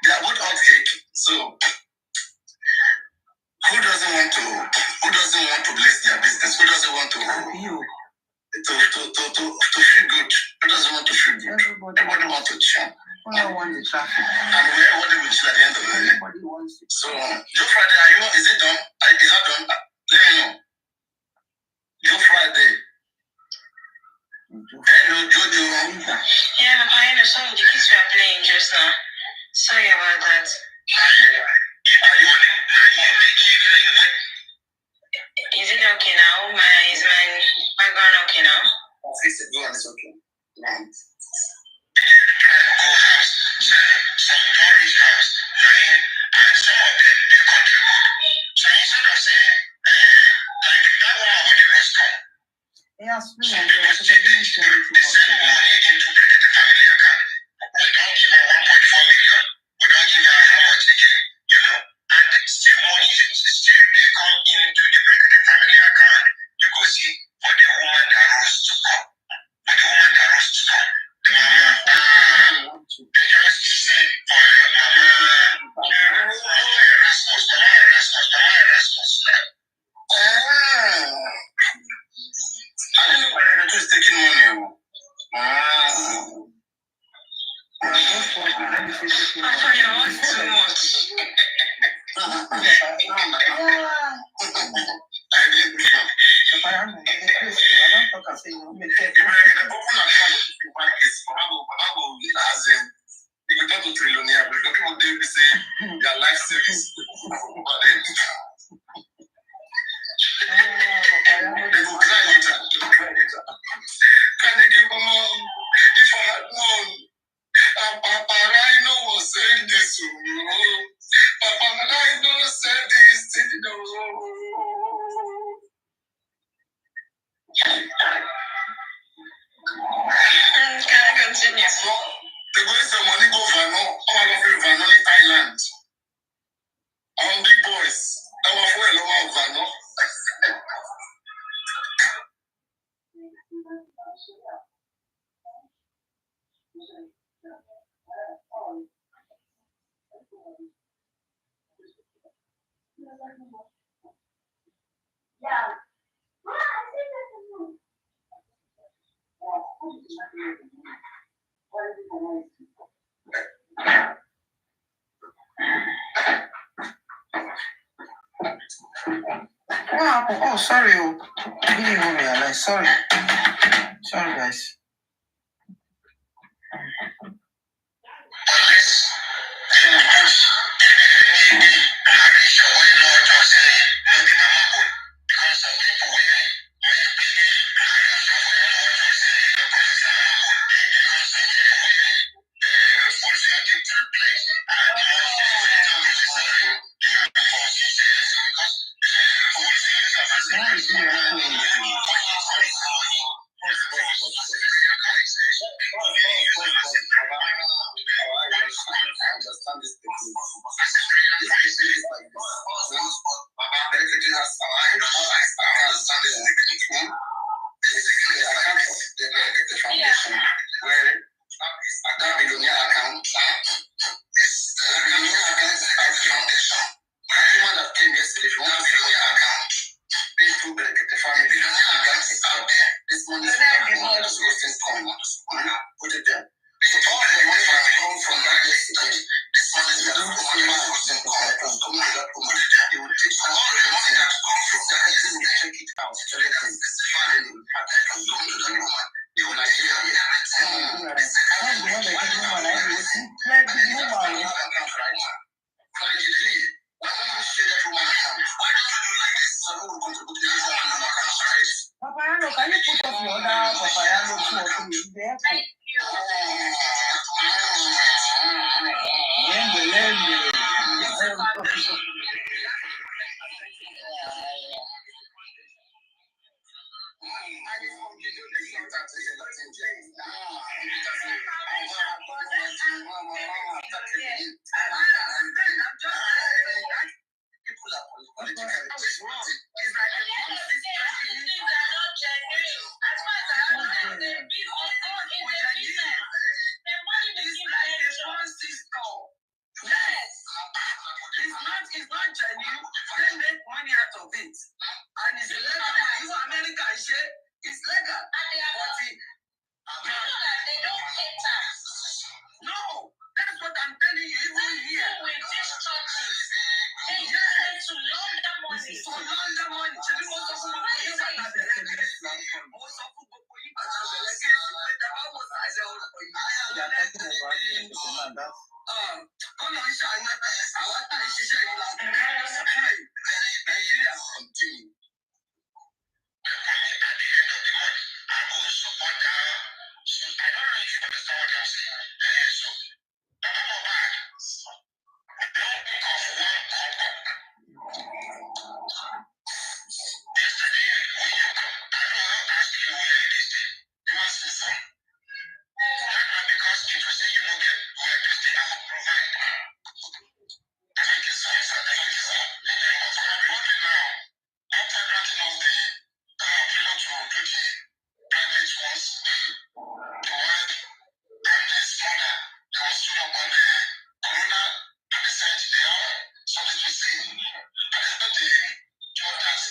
they are both hot cake. So who doesn't want to bless their business? Who doesn't want to feel good? Who doesn't want to feel good? Everybody wants to chill. I want the traffic. And everybody will chill at the end of the day. So Joe Friday, is it done? Is that done? Let me know. Joe Friday. Hello, Jojo. Yeah, Papariano, some of the kids were playing just now. Sorry about that. Is it okay now? Is my background okay now? Face it, go on, it's okay. Right. Some don't reach house, and some of them they contribute. So instead of saying, like that one with the rest come. Yes, we Some people say they send money into the family account. We don't give her 1.4 million. We don't give her how much again, and still money they come into the family account. You go see for the woman that rose to come. For the woman that rose to come. They just say for I don't know why they're just taking money. too much. I didn't know. If you talk to trillionaire, because people they say their life savings, but they will cry later. Can you give them all? If I had known, Papariano was saying this, Papariano said this, Can I continue? The boys the money go Vano, all of you Vano in Thailand. Big boys, our fuel over Vano. Oh, sorry. I didn't even realize. Sorry. Sorry, guys. Unless they put any narration when Lord just say no be mama own. Because some people will make big narration when Lord just say no be mama own. Because some people will fulfill the true place. And the money is for the for because people will use understand this technique. This technique is like this. The foundation where that billionaire account is the billionaire account is the foundation. Everyone that came yesterday, if you want to see your account, pay through the family. You got it out there. This money is roasting coin. Put it there. So all the money that come from that yesterday, this money is roasting coin. They will take out everything. Everything will check it out. Everything. Then they will pack it and go to the woman. They will like, Papariano, can you put up your other Papariano too? There? Thank you. It's not genuine. They make money out of it. And it's legal. Even American shit, it's legal. And they are not. You know that they don't pay tax. No, that's what I'm telling you. Even here. With these churches, they use it to launder money. To launder money. So you want to go to the most of Nigeria continue. At the end of the month, I will support her. So I don't know if you understand what I'm saying. So, I'm not bad. Don't think of one yesterday, when you come, I don't ask you where it is. You ask me some. Because if you say you don't get where it is, I will provide. I think it's nice. I think it's nice. After granting us the freedom to do the private ones, the wife and his mother, they were stood up on the corona and they said they have something to say. And they said the judge has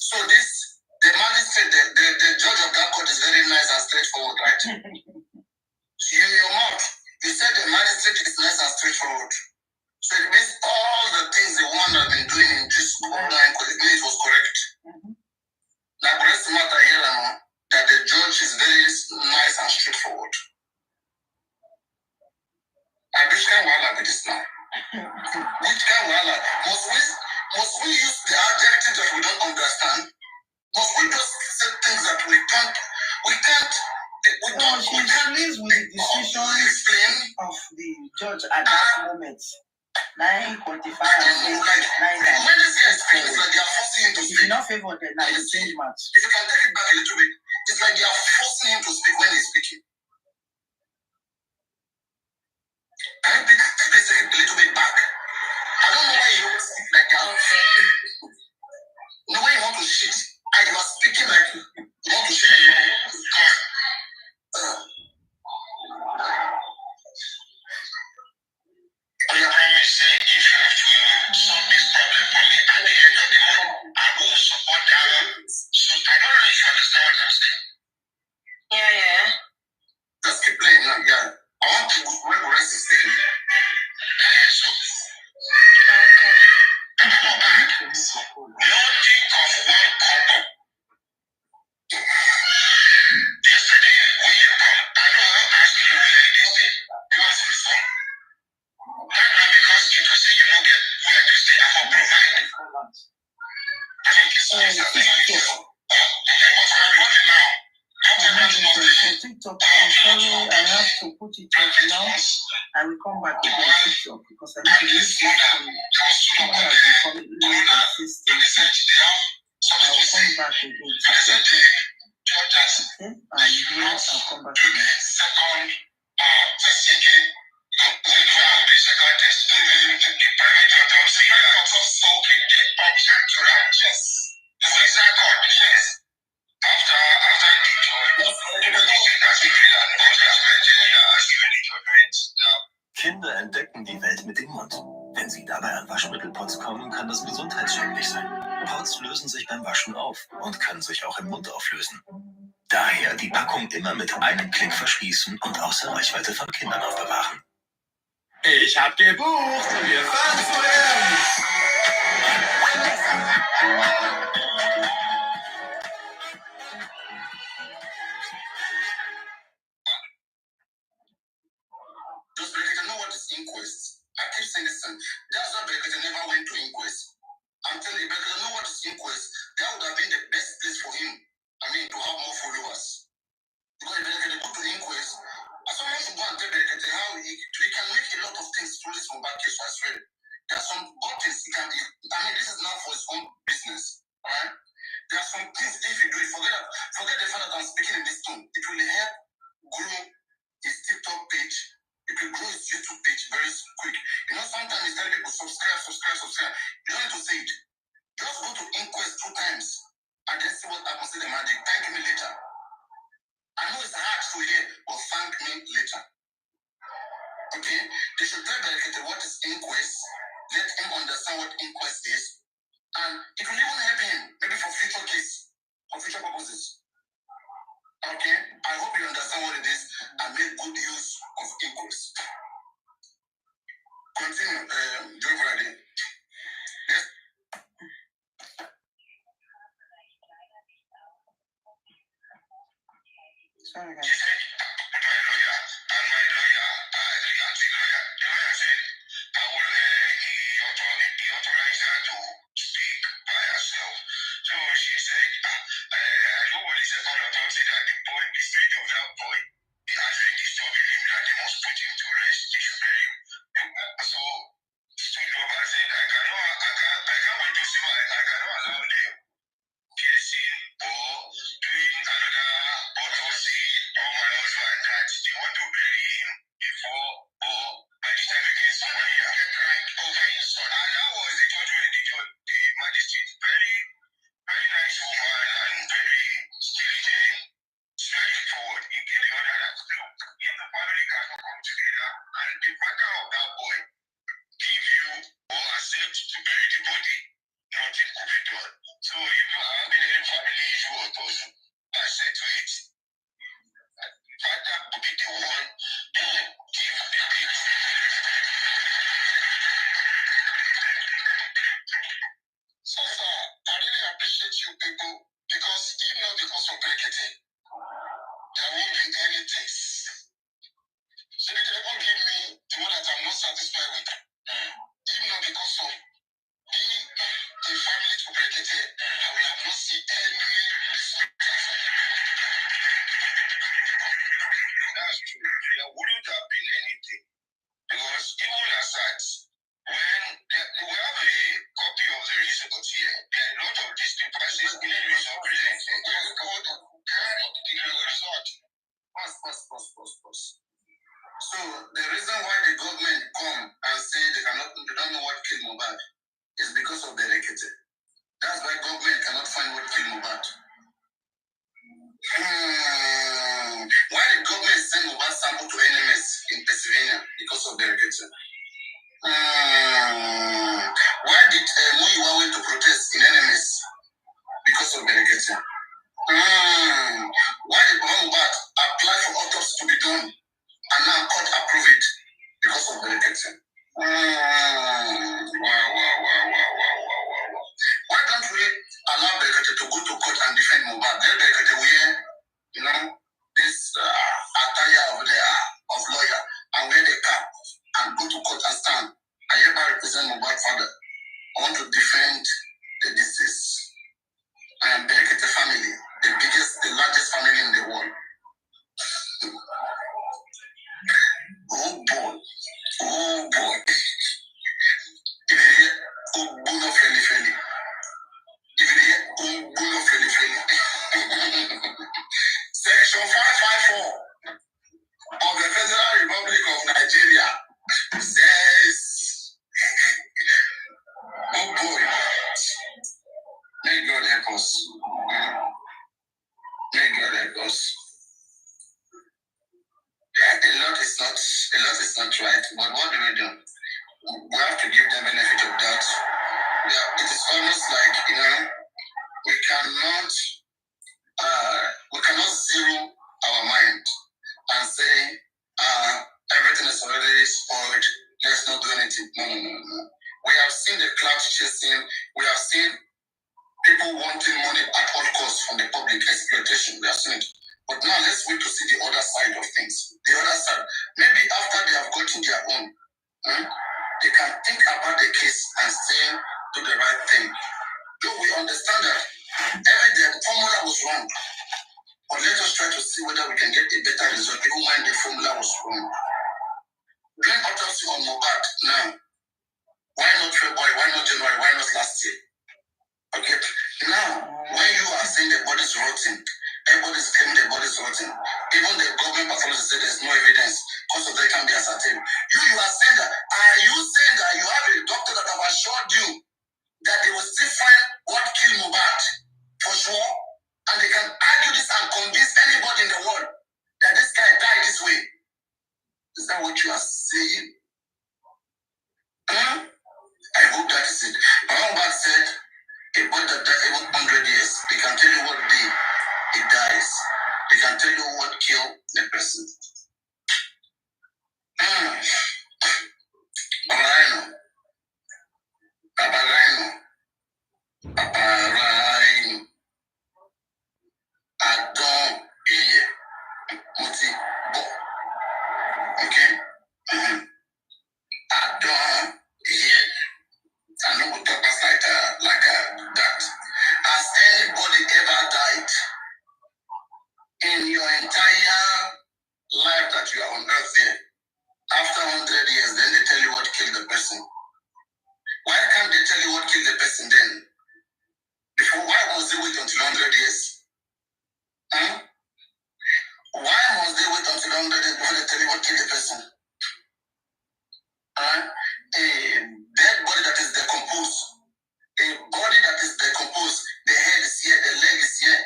So this, the magistrate, the judge of that court is very nice and straightforward, right? Your mouth, you said the magistrate is nice and straightforward. So it means all the things the woman has been doing in this online court, it means it was correct. Now, the rest matter here now, that the judge is very nice and straightforward. I wish can wala with this now. Which can wala? Must we use the adjectives that we don't understand? Must we just say things that we can't No, she's pleased with the decision of the judge at that moment. 9:45 and 9. When this guy speaks, it's like they are forcing him to If speak. you not favor them, now you change match. If you can take it back a little bit, it's like they are forcing him to speak when he's speaking. Can you take this a little bit back? I don't know why you don't speak like that. No way you want to shit. And you are speaking like you want to shit. I promise if you solve this problem for me at the end of the month, I will support that. So I don't know if you understand what I'm saying. Yeah. Just keep playing now, yeah. I want to go when the rest is taken. So, Okay. no think of one couple. Yesterday when you come, I don't ask you where this thing. You ask me so. That's not because it will say you won't get where to stay. I will provide. Thank you so much. TikTok, I'm sorry, I have to put it off now. I will come back again on TikTok because I need to use this for someone has been coming inconsistent. I'll come back again. Okay, and here I'll come back again. Kinder entdecken die Welt mit dem Mund. Wenn sie dabei an Waschmittelputz kommen, kann das gesundheitsschädlich sein. Putz lösen sich beim Waschen auf und können sich auch im Mund auflösen. Daher die Packung immer mit einem Klick verschließen und außer Reichweite von Kindern aufbewahren. Ich hab gebucht, wir fahren zu Ems. Just because you know what is inquest. I keep saying this thing. That's why because I never went to inquest. I'm telling you, because I know what is inquest. That would have been the best place for him. I mean, to have more followers. Because if they go to inquest, someone should go and tell Berekete how he can make a lot of things through this mobile case as well. There are some good things he can do. I mean, this is now for his own business. Alright? There are some things if you do it, forget the fact that I'm speaking in this tone. It will help grow his TikTok page. It will grow his YouTube page very quick. You know, sometimes you tell people subscribe. You don't need to say it. Just go to inquest 2 times and then see what happens to the magic. Thank me later. I know it's hard to hear, but thank me later. Okay? They should tell Berekete what is inquest. Let him understand what inquest is. And it will even help him, maybe for future case, for future purposes. Okay? I hope you understand what it is and make good use of inquest. Continue, Joe Friday. Yes. Sorry, guys. She said, my lawyer, and my lawyer, the anti-lawyer, the lawyer said, he authorized her to speak by herself. So she said, I don't want the second authority that the spirit of that boy is actually disturbing him, that they must put him to rest. They should bury him. So, stood up and said, I can't wait to see I cannot allow them piercing or doing another autopsy on my husband that they want to bury him before or by the time again someone here over his son. And that was the judgment the magistrate. Very, very nice woman and very diligent, straightforward. He gave the order that look, if the family cannot come together and the father of that boy give you or accept to bury the body, nothing could be done. So if you are having any family issue or touch, I said to it, father will be the one to give the gift. So far, I really appreciate you people because if not because of Berekete, there won't be any test. So if they won't give me the one that I'm not satisfied with, if not because of being the family to Berekete, I will have not seen any respect. that's true. There wouldn't have been anything. Because even as such, we have a copy of the result here. There are a lot of discrepancies in the result presented. The result. Pause. So the reason why the government come and say they don't know what killed Mohbad is because of the Rekete. That's why government cannot find what killed Mohbad. Why did government send Mohbad sample to NMS in Pennsylvania? Because of the Rekete. Why did Muyiwa went to protest in NMS? Because of the Rekete. Why did Mohbad apply for autopsy to be done and now court approve it? Because of the Rekete. Wow. Why don't we allow Rekete to go to court and defend Mohbad? Let Rekete wear, this attire of lawyer and wear the cap and go to court and stand. I hereby represent Mohbad's father. I want to defend the deceased. I am the Rekete family, the largest family in the world. Oh boy. If you hear, feli. If you hear, feli. Section 554 of the Federal Republic of Nigeria says, oh boy, may God help us. May God help us. A lot is not right, but what do? We have to give them benefit of that. Yeah, it is almost like, we cannot zero our mind and say, everything is already spoiled, let's not do anything. No. We have seen the cloud chasing, we have seen people wanting money at all costs from the public, exploitation, we have seen it. But now let's wait to see the other side of things. The other side, maybe after they have gotten their own, they can think about the case and still do the right thing. Though we understand that the formula was wrong, but let us try to see whether we can get a better result even when the formula was wrong. Doing autopsy on Mohbad now, why not February, why not January, why not last year? Okay, now when you are saying the body is rotting, everybody's claiming the body is rotting. Even the government pathologists say there's no evidence because of that can be ascertained. You are saying that, are you saying that you have a doctor that have assured you that they will still find what killed Mohbad for sure? And they can argue this and convince anybody in the world that this guy died this way. Is that what you are saying? I hope that is it. My Mohbad said, a boy that died even 100 years, they can tell you what day he dies. They can tell you what killed the person. Papariano. I don't hear. Muti, bo. Okay? I don't hear. I know we talk like that. Has anybody ever died in your entire life that you are on earth here? After 100 years, then they tell you what killed the person. Why can't they tell you what killed the person then? Before, why must they wait until 100 years? Why must they wait until 100 years before they tell you what killed the person? A dead body that is decomposed. The head is here, the leg is here.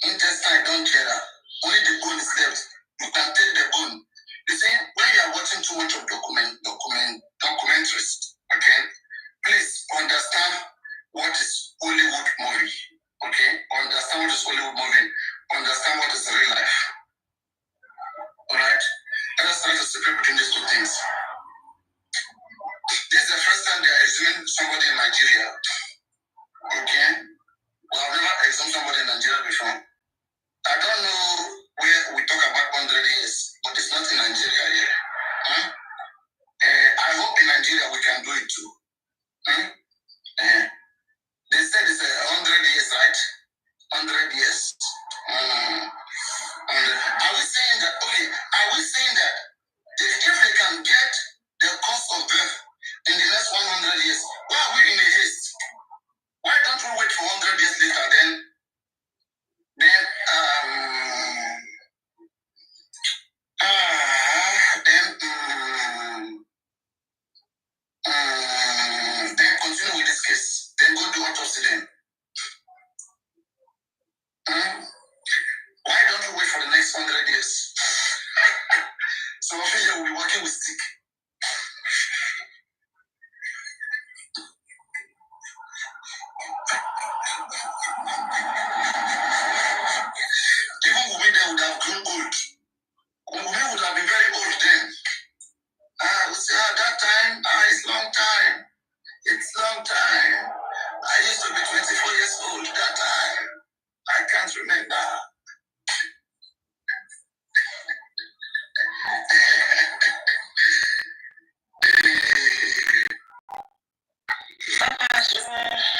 Intestine don't care that. Only the bone is left. You can take the bone. You see, when you are watching too much of documentaries, okay, please understand what is Hollywood movie. Okay? Understand what is Hollywood movie. Understand what is real life. Alright? Let us try to separate between these two things. This is the first time they are exhuming somebody in Nigeria. Okay? We have never exhumed somebody in Nigeria before. I don't know where we talk about 100 years, but it's not in Nigeria yet. I hope in Nigeria we can do it too. They said it's 100 years, right? 100 years. Are we saying that, okay, are we stick. Even Wumi then would have grown old. Wumi would have been very old then. We say, that time, it's long time. It's long time. I used to be 24 years old that time. I can't remember.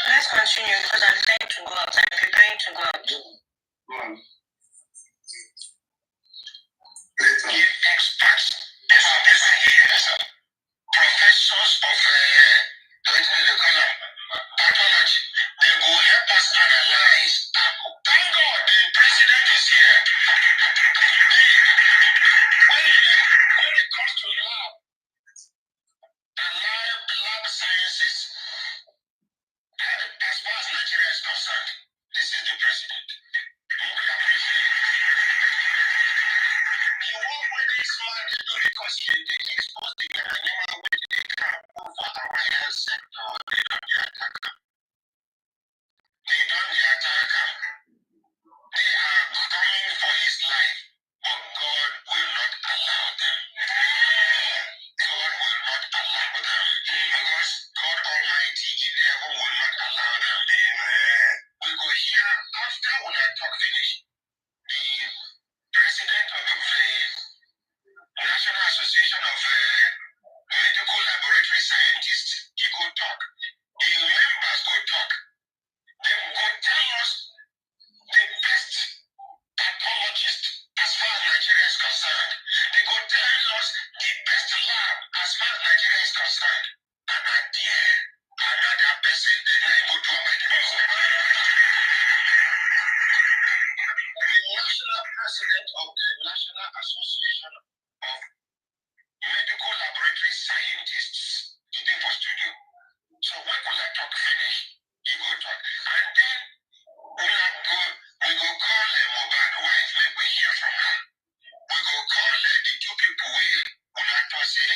Let's continue because I'm trying to go out. I'm preparing to go out. Go on. Give experts, this one here, professors of pathology, they will help us analyze. Thank God the president is here. When it comes to lab and lab sciences, as far as Nigeria is concerned, this is the president. We appreciate the work with this man they do because they expose the animal way they can over our health sector. They don't the attacker. They don't the attacker. They are coming for his life, but God will not allow them. God will not allow them. Because God Almighty in heaven will not allow them. Amen. We go here after when I talk finish. The president of the National Association of Medical Laboratory Scientists, he could talk. The members could talk. They could tell us the best pathologist as far as Nigeria is concerned. They could tell us the best lab as far as Nigeria is concerned. And I dare another person. I go do my best. The national president of the National Association of Medical Laboratory Scientists, he did for studio. So when will I talk finish? He go talk. And then we go call Mohbad wife, make we hear from her. We go call the two people we talk say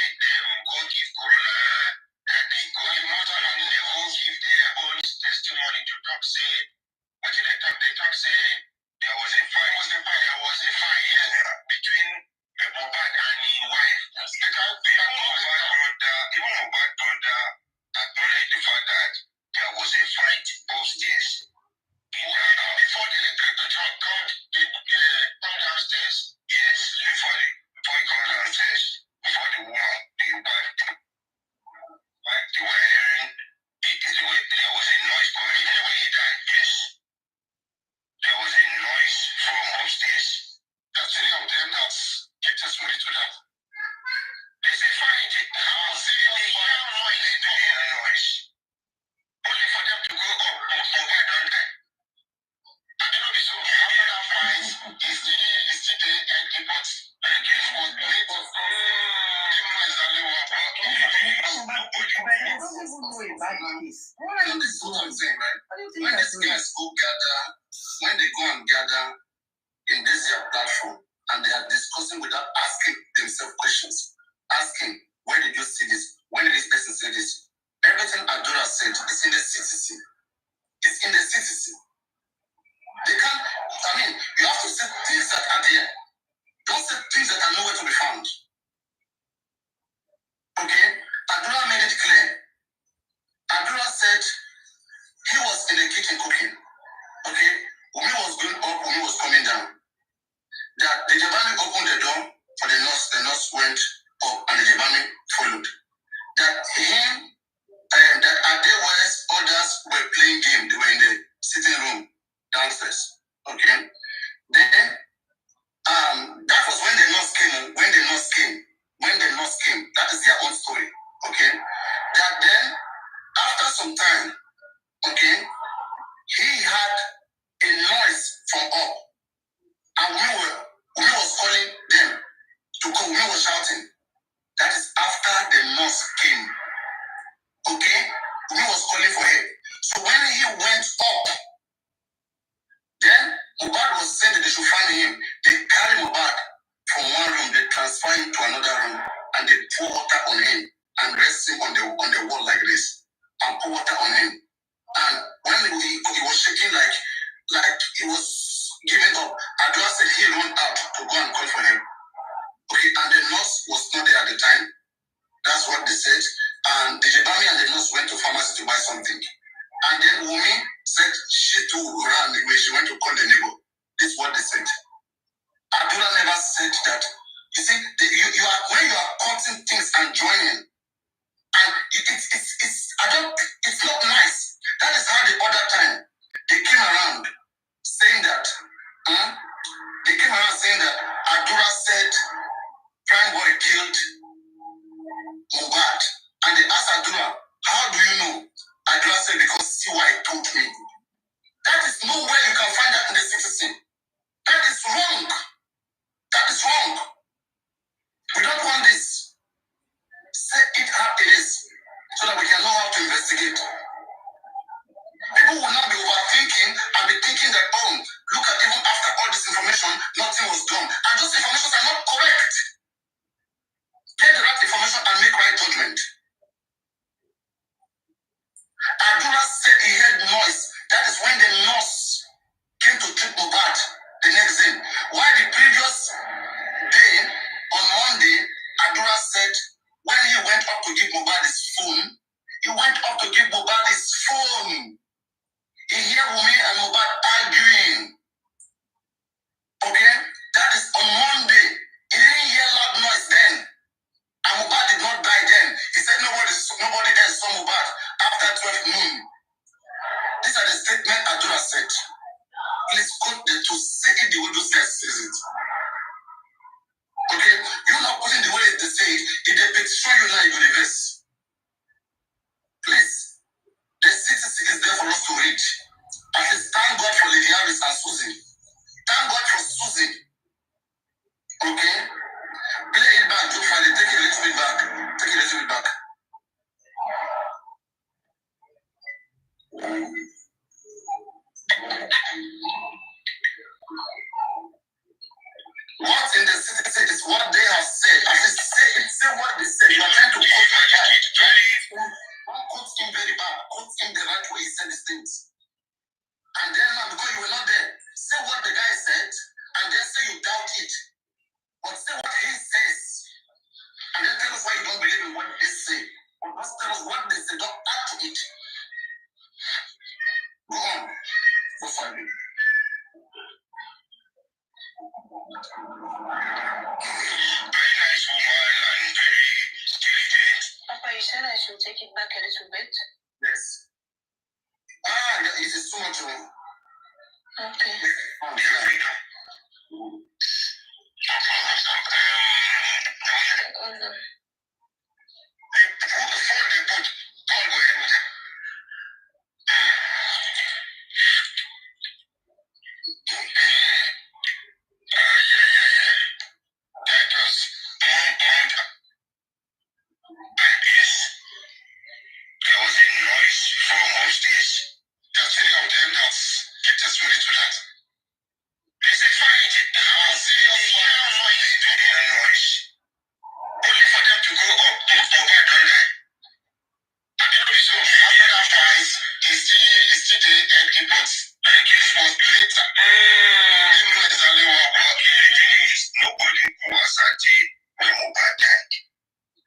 go give corona, that they go immortal and they go give their own testimony to talk say, what did they talk? They talk say there was a fight. Between Mohbad and his wife. Because even Mohbad brother acknowledged the fact that there was a fight upstairs. Before the talk come downstairs. Yes, before he come downstairs. Before the woman, the wife, they were hearing there was a noise coming. When he died, yes. There was a noise from upstairs. That's three of them that give testimony to that. They say fight it. They hear noise. Only for them to go up, Mohbad don't die. I don't know this. After that fight, he's still the empty box. And he's was late to come. Even exactly what happened. But they don't even know about this. This is what I'm saying, right? When these guys go gather, when they go and gather in this platform, and they are discussing without asking themselves questions, asking, where did you see this? When did this person say this? Everything Adora said is in the CTC. It's in the CTC. They can't, you have to say things that are there. Don't say things that are nowhere to be found. Okay? Adora made it clear. Adora said he was in the kitchen cooking. Okay? Wumi was going up, Wumi was coming down. That the Jabami opened the door for the nurse went up and the Jabami followed. That that at their worst, others were playing game. They were in the sitting room downstairs. Okay? Then, that was when the nurse came. When the nurse came, that is their own story. Okay? That then, after some time, okay, he had a noise from up. And we was calling them to come. We was shouting. That is after the nurse came. Okay? We was calling for him. So when he went up, then Mohbad was saying that they should find him. They carry Mohbad from one room, they transfer him to another room, and they pour water on him and rest him on the wall like this and pour water on him. And when he was shaking like he was giving up, Adua said he ran out to go and call for him. Okay, and the nurse was not there at the time. That's what they said. And the Jebami and the nurse went to pharmacy to buy something. And then Wumi said she too ran away. She went to call the neighbor. This is what they said. Adura never said that. You see, when you are cutting things and joining, and it's not nice. That is how the other time they came around saying that. Adura said Prime Boy killed Mohbad, and they asked Adura, "How do you know?" Adura said, "Because CY told me." That is nowhere you can find that in the citizen. That is wrong. That is wrong. We don't want this. Say it how it is, so that we can know how to investigate. People will not be overthinking and be thinking that, oh, look at even after all this information, nothing was done. And those informations are not correct. Get the right information and make right judgment. Adura said he heard noise. That is when the nurse came to treat Mohbad the next day. Why the previous day, on Monday, Adura said when he went up to give Mohbad his phone, he went up to give Mohbad his phone. He heard Wumi and Mohbad arguing. Okay? That is on Monday. He didn't hear loud noise then. And Mohbad did not die then. He said nobody else saw Mohbad after 12 noon. These are the statements Adura said. Please quote them to say it the way those guys says it. Okay? You're not putting the way they say it. If they petition you now, you go reverse. Please. The CTC is there for us to read. At least thank God for Lady Harris and Susie. Thank God for Susie. Okay? Play it back, Joe Friday. Take it a little bit back. Take it a little bit back. What's in the CTC is what they have said. At least say what they said. You are trying to quote my guy. Don't quote him very bad. Quote him the right way he said these things. And then now, because you were not there, say what the guy said, and then say you doubt it. But say what he says. And then tell us why you don't believe in what they say. Or just tell us what they say. Don't add to it. Go on. Go find it. Very nice woman and very diligent. Papa, you said I should take it back a little bit. Yes. It is too much. Okay. Hold on. There was a noise from upstairs. There are three of them that get testimony to that. They said, fine, serious noise. Only for them to go up to Mohbad don't die. And you know, so after that fight, he still the head inputs. It was later. You know exactly what it is. Nobody was at the when Mohbad died.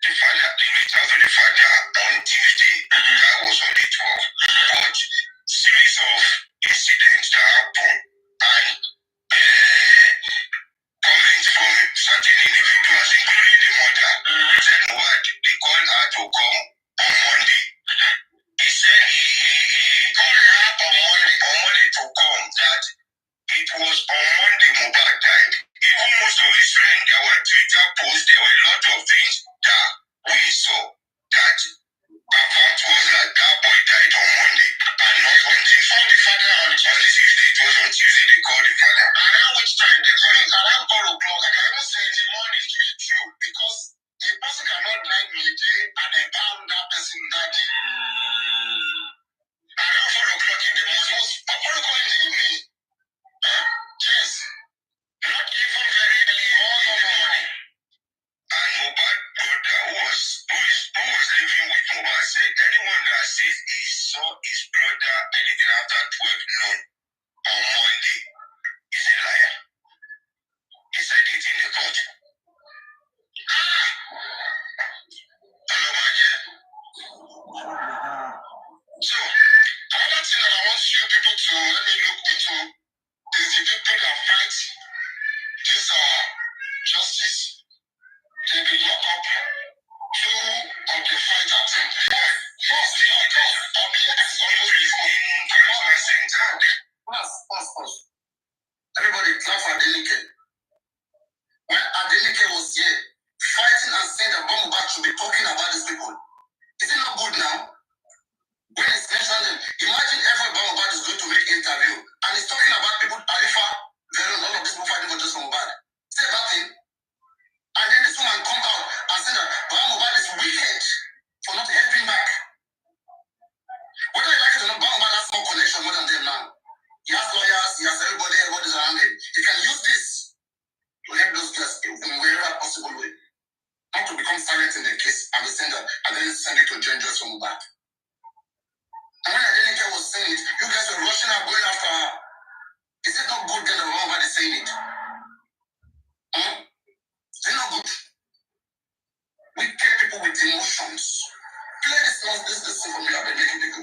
The father, they reached out to the father on Tuesday. That was on the 12th. But series of incidents that happened and comments from certain individuals, including the mother, said what they called her to come on Monday. He said he called her on Monday to come, that it was on Monday Mohbad died. Even most of his friends, there were Twitter posts, there were a lot of things that we saw that about was that boy died on Monday. And not on the father on Tuesday. It was on Tuesday they called the father. Around which time they called him? Around 4 o'clock. I can even say in the morning to be true because a person cannot die midday and then down that person that day. Around 4 o'clock in the morning. It was 4 o'clock in the evening. Yes. Not even very early in the morning. And Mohbad this. They will lock up 2 of the fighters. Everybody clap for Adeleke. When Adeleke was here, fighting and saying that Bamubad should be talking about these people, is it not good now? When he's mentioning them, imagine every Bamubad is going to make interview and he's talking about people, Arifa, Veron, all of these people fighting for just Bamubad. Say that thing. And then this woman come out and say that Bamubad is wicked for not helping back. Whether you like it or not, Bamubad has more connection more than them now. He has lawyers, he has everybody's around him. He can use this to help those guys in wherever possible way. Not to become silent in the case and be saying that and then send it to John Joyce from back. And when Adeleke was saying it, you guys were rushing out going after her. Is it not good that the Bamubad is saying it? Is it not good? We get people with emotions. Play this thing for me, I've been making it go.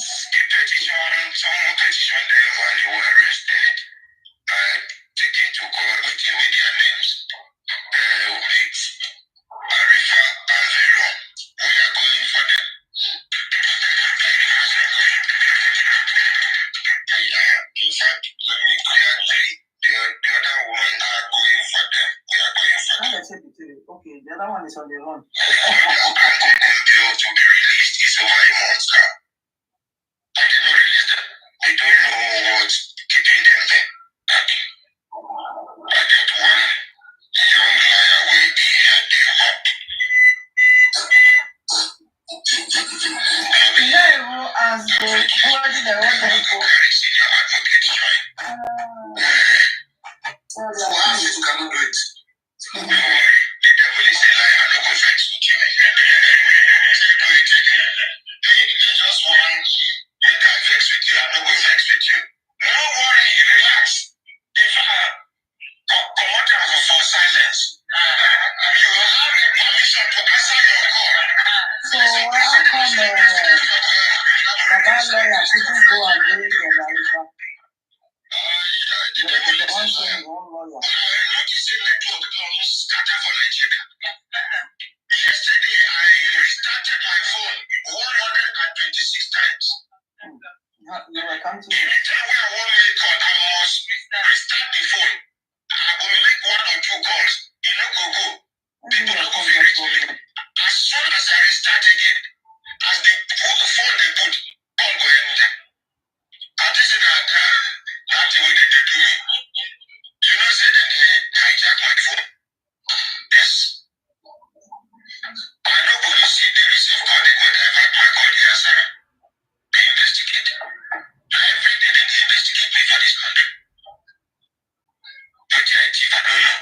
The petition, someone petitioned them while they were arrested and taken to court with the media names. Arifa and Veron. We are going for them. In fact, let me clear 3. The other one are going for them. We are going for them. Okay, the other one is on the run. They are granting them bail to be released. It's over a month now. And they don't release them. They don't know what's keeping them there. I get one young lawyer where he had the heart. As the already the old people. Senior advocate trying. So how is it you cannot do it? Don't worry, the devil is a liar. I'm not going to vex with you. They just want make I vex with you. I'm not going to vex with you. No worry, relax. If come out for silence, you will have the permission to answer your call. So how come Baba lawyer people go and do the Arifa? The devil is a liar. One lawyer. I noticed the network almost scatter for Nigeria. Yesterday, I restarted my phone 126 times. You were counting. Every time when I want to make call, I must restart the phone. I will make 1 or 2 calls. It no go go. People no go fit reach me. As soon as I restart again, as the phone they put, call go enter. I just said that's the way they do me. You know, say that they hijack my phone. Yes. I know police see the receive call, they go divert my call, yes, sir. They investigate. Every day they investigate me for this country. But yeah, I don't know.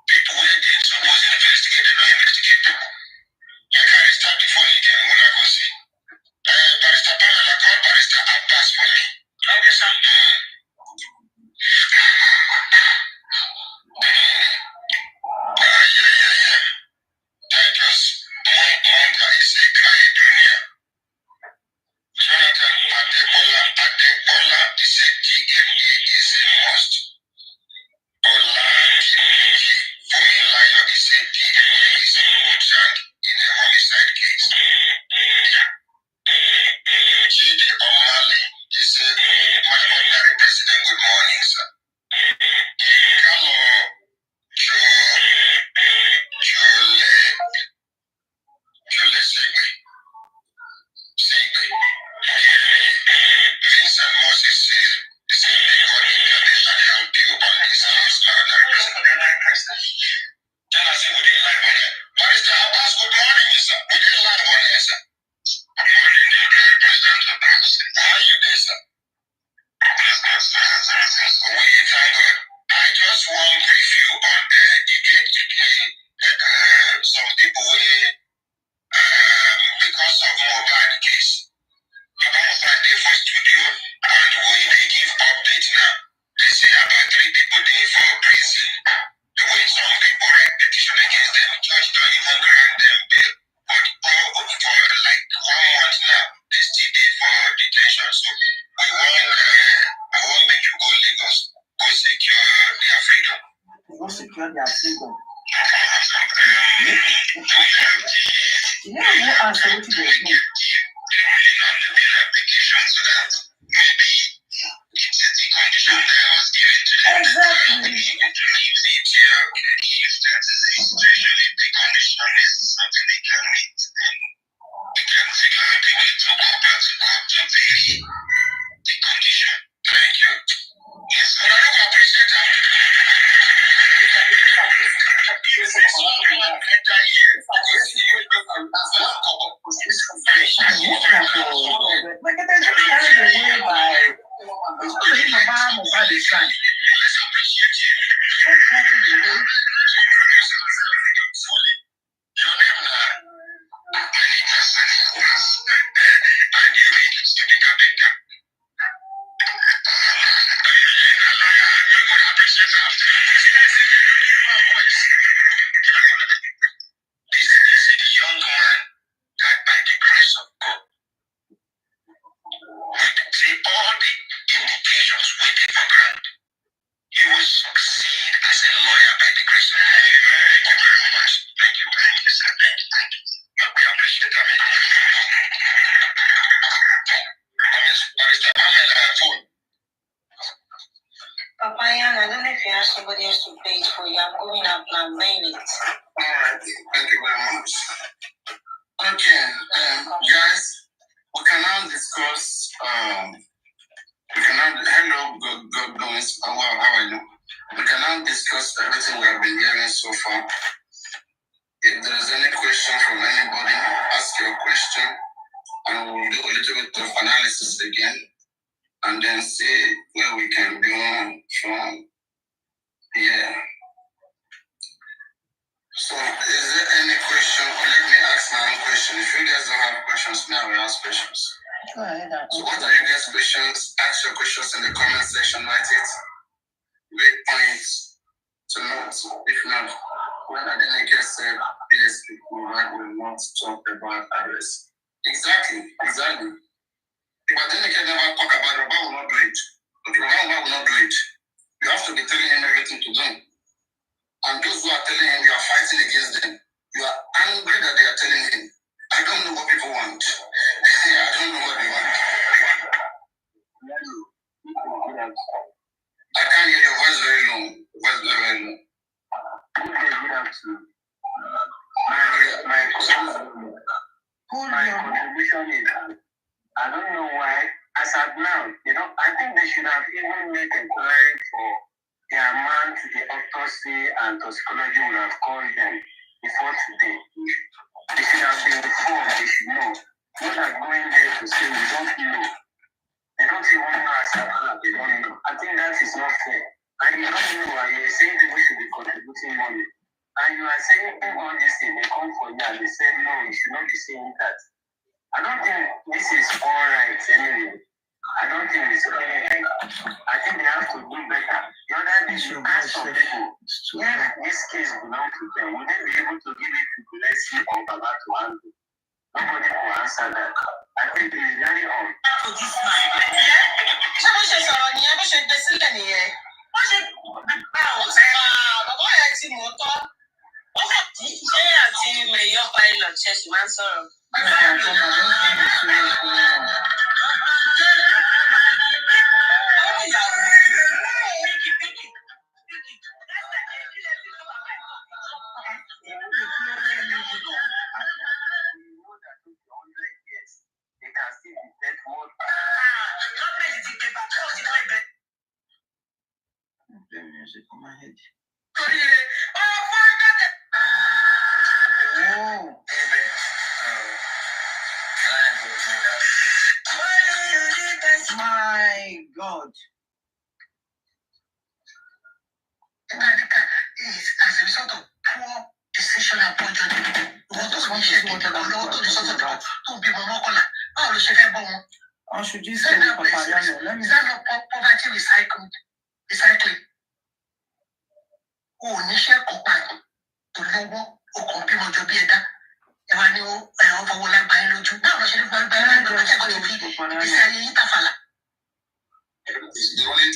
People where they suppose to investigate, they don't investigate them. You can restart the phone again when I go see. Barrister Panel, I call Barrister Abbas for me. Okay, sir. Yeah. Titus Monka is a guy junior. Jonathan Adebola is a DNA is a must. Funmilayo is a DNA is important in a homicide case. Chidi Omali is a my ordinary president. Good morning, sir. Hello, Jole Segwe. Vincent Moses is a God intervention and help you on this case. Ordinary president. Tell us if we didn't live on it. Barrister Abbas, good morning, sir. We didn't live on it, sir. Good morning, President Abbas. How are you doing, sir? We thank God. I just want to brief you on some people because of Mohbad case. Mohbad dey for studio and they give update now. They say about 3 people there for prison. The way some people write petition against them, judge don't even grant them bail. But for like 1 month now, they still there for detention. So I want make you go Lagos, go secure their freedom. will secure their freedom. You know who answer what they do? Exactly. Papariano, I don't know if you have somebody else to play it for you. I'm going up now, playing it. Alright, thank you very much. Okay, guys, we can now discuss. Hello, God bless. How are you? We can now discuss everything we have been hearing so far. If there is any question from anybody, ask your question, and we'll do a little bit of analysis again, and then see where we can go from here. So, is there any question? Or let me ask my own question. If you guys don't have questions, now we ask questions. Go ahead. So, what are you guys' questions? Ask your questions in the comment section. Write it. Great points to note. If not, when Adenike said PSP will not talk about arrest. Exactly. If Adenike never talk about it, will not do it. Okay, Obama will not do it. You have to be telling him everything to do. And those who are telling him, you are fighting against them. You are angry that they are telling him. I don't know what people want. I don't know what they want. I can't hear your voice very long. Very long. My contribution is, I don't know why, as of now, I think they should have even made a plan for their man to the autopsy and toxicology would have called them before today. They should have been informed, they should know. Not like going there to say, we don't know. They don't even know as of now, they don't know. I think that is not fair. And you don't know why you're saying people should be contributing money. And you are saying all this thing, they come for you and they say, no, you should not be saying that. I don't think this is all right anyway. I don't think it's okay. I think they have to do better. The other thing, you ask some people, if this case belongs to them, will they be able to give it to Gulesi or Baba to handle? Nobody will answer that. I think it is very odd. Music on my head. My God. Is as a result of poor decision and poor judgment. I should just say Papariano. Let me. Is that not poverty recycling? Oh, Nisha Kopan. To Lobo, or Compimo Jobieda. They only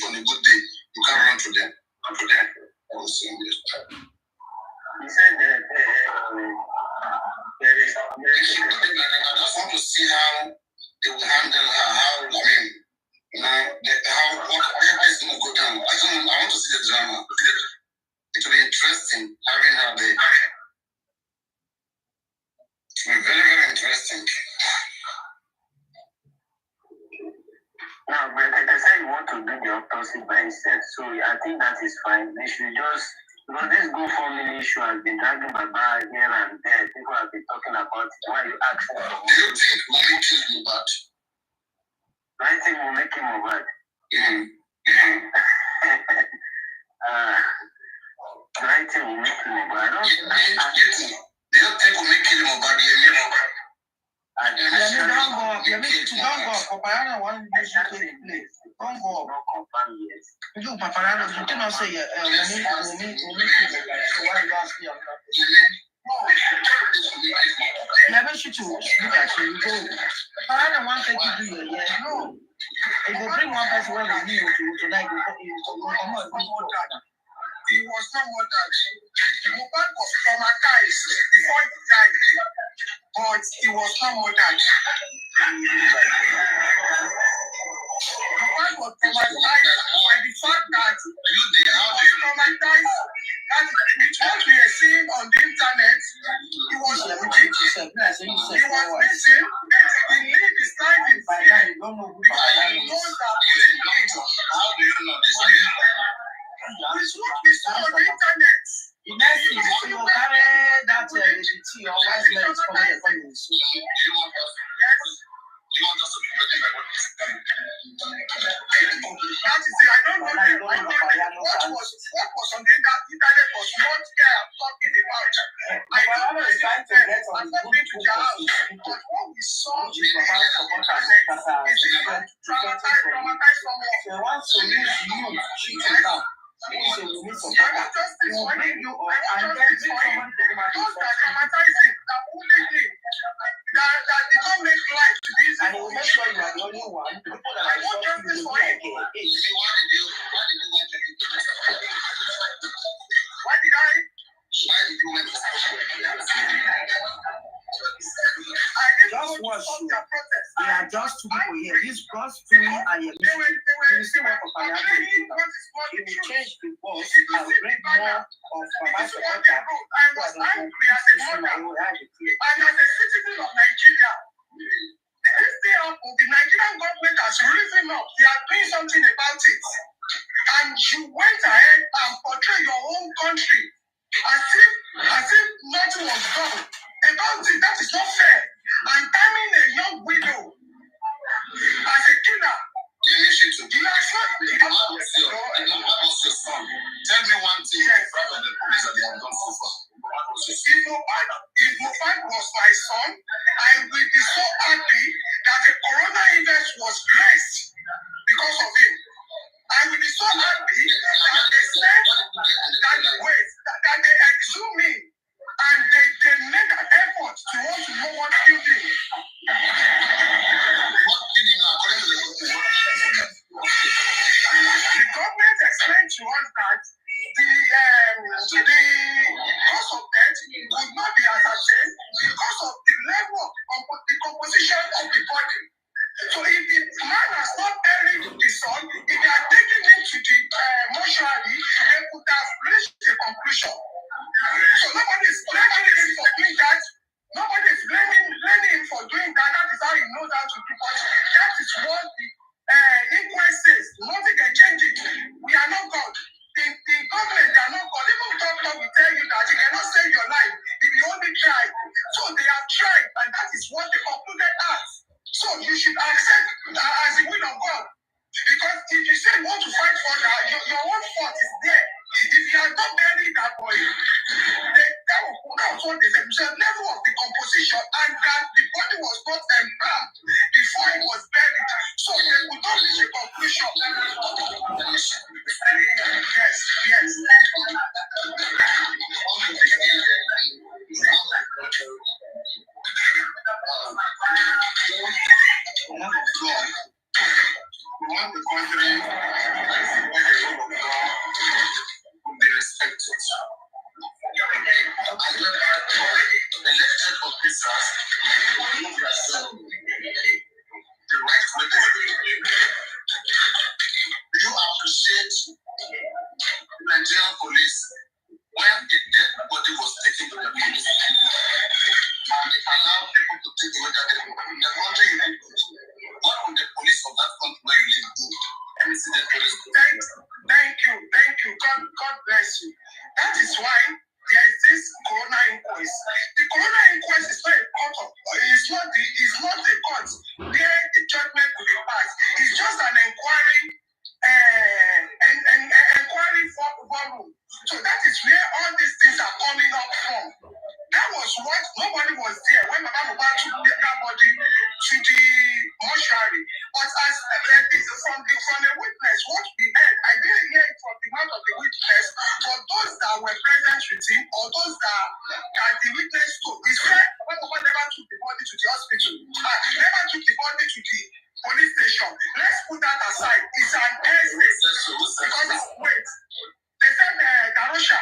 on a good day. You can't run to them. Not to them. will see in this. He said that there is. I just want to see how they will handle her. How whatever is going to go down. I want to see the drama. It will be interesting having her there. It will be very, very interesting. Now, but like I said, you want to do the autopsy by itself, so I think that is fine. They should just, this GoFundMe issue has been dragging Baba here and there. People have been talking about it. Why are you asking for Do you think we'll make him Mohbad? I think we'll make him Mohbad. I think we'll make him Mohbad. Do you think we'll make him Mohbad? Don't go. Papariano wants you to take place. Don't go. Not confirmed yet. You, Papariano, you cannot say, we'll meet. So why are you asking him? Yeah, make sure to look at you. Go. Papariano wants to do your no. If you bring one person where we need to tonight, He was not murdered. Mohbad was traumatized before he died, but he was not murdered. Mohbad was traumatized by the fact that he was traumatized. That with what we are seeing on the internet, he was missing. He lived his life in fear. Because he knows that prison is. How do you know this? It's what we saw on the internet. the next thing is you carry that tea or white light coming upon you. You want us to be ready by what is coming. That is it. I don't know what was on the internet was what they are talking about. I don't know if I'm not going to the house, but what we saw on the internet is traumatized someone. So once you use you, she can come. So we need some I want justice for him. I want justice for him. Those that traumatize him, that bully him, that did not make life to be easy. and you will make sure you are the only one. People that I are want justice for him. okay. Why did you want to do this? Why did you want to Just watch you. There are just two people here. This God's doing and your mission. You see what Papariano is doing. He will change the boss and bring more of Papa's supporter. I was angry as a mother and as a citizen of Nigeria. This day up, the Nigerian government has risen up. They are doing something about it. And you went ahead and portrayed your own country as if nothing was done about it. That is not fair. And timing a young widow as a killer. You are not your son. Tell me one thing in front of the police that they have done so far. If Mohbad was my son, I will be so happy that the coronavirus was blessed because of him. I will be so happy that they said that they exhumed me and they made an effort to want to know what killed him. What killed him according to the government explained to us that the cause of death could not be ascertained because of the level of the composition of the body. So if the man has not buried the son, if they are taking him to the mortuary, they could have reached a conclusion. So nobody is blaming him for doing that. Nobody is blaming him for doing that. That is how he knows how to do it. That is what the inquest says. Nothing can change it. We are not God. The government, they are not God. Even doctor will tell you that you cannot save your life if you only try. So they have tried, and that is what they concluded as. So you should accept that as the will of God. Because if you say you want to fight for that, your own fault is there. If you are not buried that boy, that was what they said. So the level of the composition and that the body was not embalmed before it was buried. So they could not reach a conclusion. Yes. We want the country where the rule of law will be respected. respect it. As elected officers, move yourself the right way they do. Do you appreciate Nigerian police when a dead body was taken to the police? And they allow people to take away that dead body. The country you live in, what would the police of that country where you live do? Incident police. Thank you. God bless you. That is why there is this corona inquest. The corona inquest is not a court of, it's not a court where the judgment will be passed. It's just an inquiry, an inquiry forum. So that is where all these things are coming up from. That was what nobody was there when Baba Mohbad took that body to the mortuary. But as from a witness, what we heard, I didn't hear it from the mouth of the witness, but those that were present with him, or those that the witness took, he said Baba Mohbad never took the body to the hospital, never took the body to the police station. Let's put that aside. It's an essence. Because wait. They said Darusha,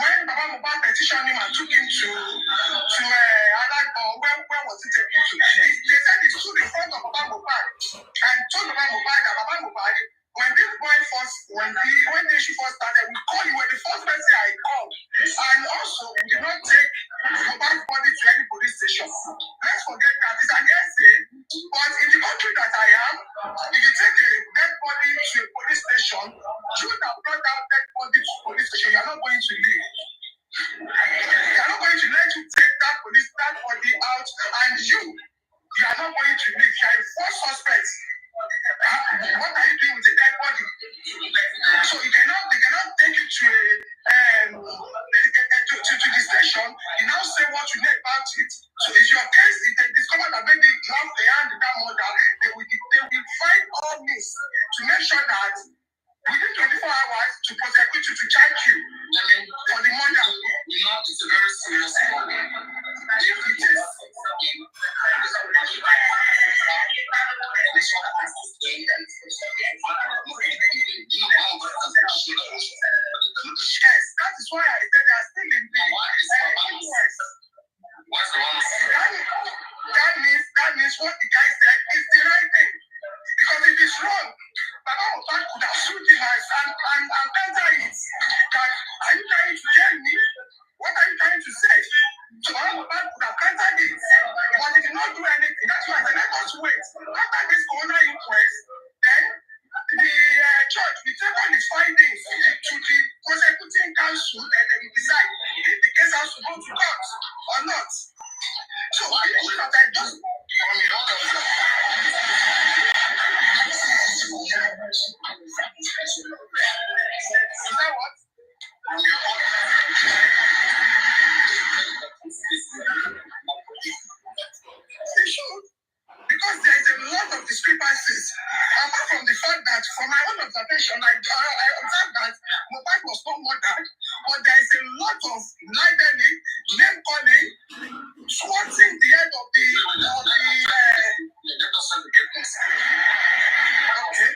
when Baba Mohbad petitioned him and took him to where was he taken to? They said he stood in front of Baba Mohbad and told Baba Mohbad that Baba Mohbad, when this boy when the issue first started, we called you were the first person I called. And also, we did not take Mohbad's body to any police station. Let's forget that it's an essay, but in the country that I am, if you take a dead body to a police station, you that brought that dead body to police station, you're not going to leave. You're not going to let you take that body out, and you are not going to leave. You are a first suspect. What are you doing with a dead body? So they cannot take you to the station. You now say what you know about it. So if your case, if they discover that maybe you have a hand in that murder, they will find all means to make sure that within 24 hours to prosecute you, to charge you for the murder. You know, it's a very serious problem. If it is yes, that is why I said they are still in the inquest. That means what the guy said is the right thing. Because if it's wrong, Baba Mohbad could have sued him and answer it. That, are you trying to tell me? What are you trying to say? So Baba Mohbad could have answered it. But he did not do anything. That's why I said, let us wait. After this corona inquest, then the church will take all his findings to the prosecuting council, and they will decide if the case has to go to court or not. So I should have just is that what? They should. Because there is a lot of discrepancies. Apart from the fact that, from my own observation, I observed that Mohbad was not murdered, but there is a lot of libeling, name calling, swatting the head of the okay.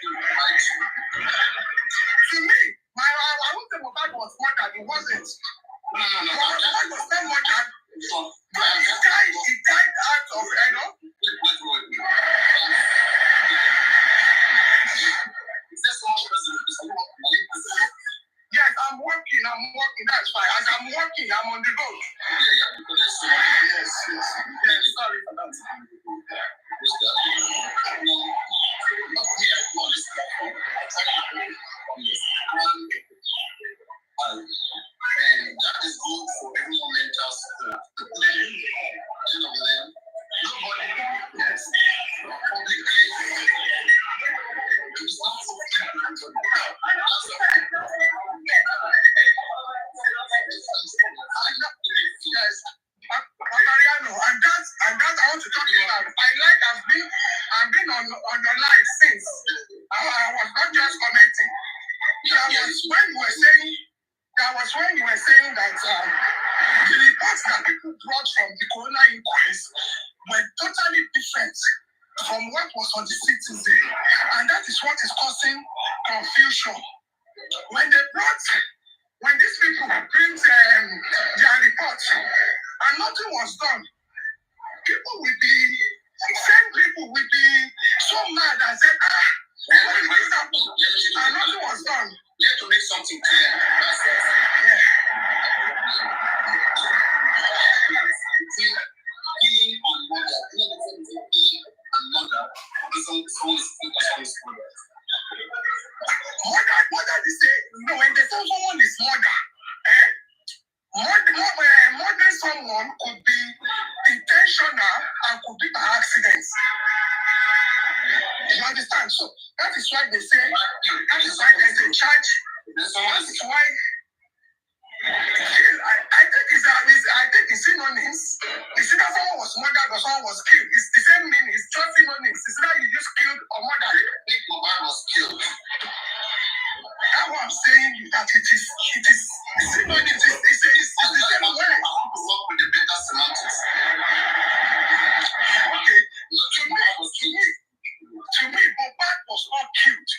To me, I won't say Mohbad was murdered, he wasn't. Mohbad was not murdered. But he died out of, Yes, I'm working, that's fine. As I'm working, I'm on the road. Yes, sorry for that. And that is good for everyone mental support. Nobody yes, publicly it's not for yes, Papariano, and that I want to talk about. I've been on your live since. I was not just commenting. That was when you were saying that the reports that people brought from the corona inquest were totally different from what was on the citizen, and that is what is causing confusion. When they brought when these people print their report and nothing was done, people will be, same people will be so mad and say, and nothing was done. You have to make something clear. That's it. Yeah. Killing and murder. You know the difference between killing and murder. Someone is killed by someone is murdered. Murder, they say, no, when they say someone is murder, murdering someone could be intentional and could be by accident. You understand? So that is why they say, that is why there's a charge. That is why I think it's synonyms. It's either someone was murdered or someone was killed. It's the same meaning. It's just synonyms. It's either you just killed or murdered. I think Mohbad was killed. That's what I'm saying. That it is synonyms. It's the same word. I want to work with the better semantics. Okay. To me, Mohbad was not killed.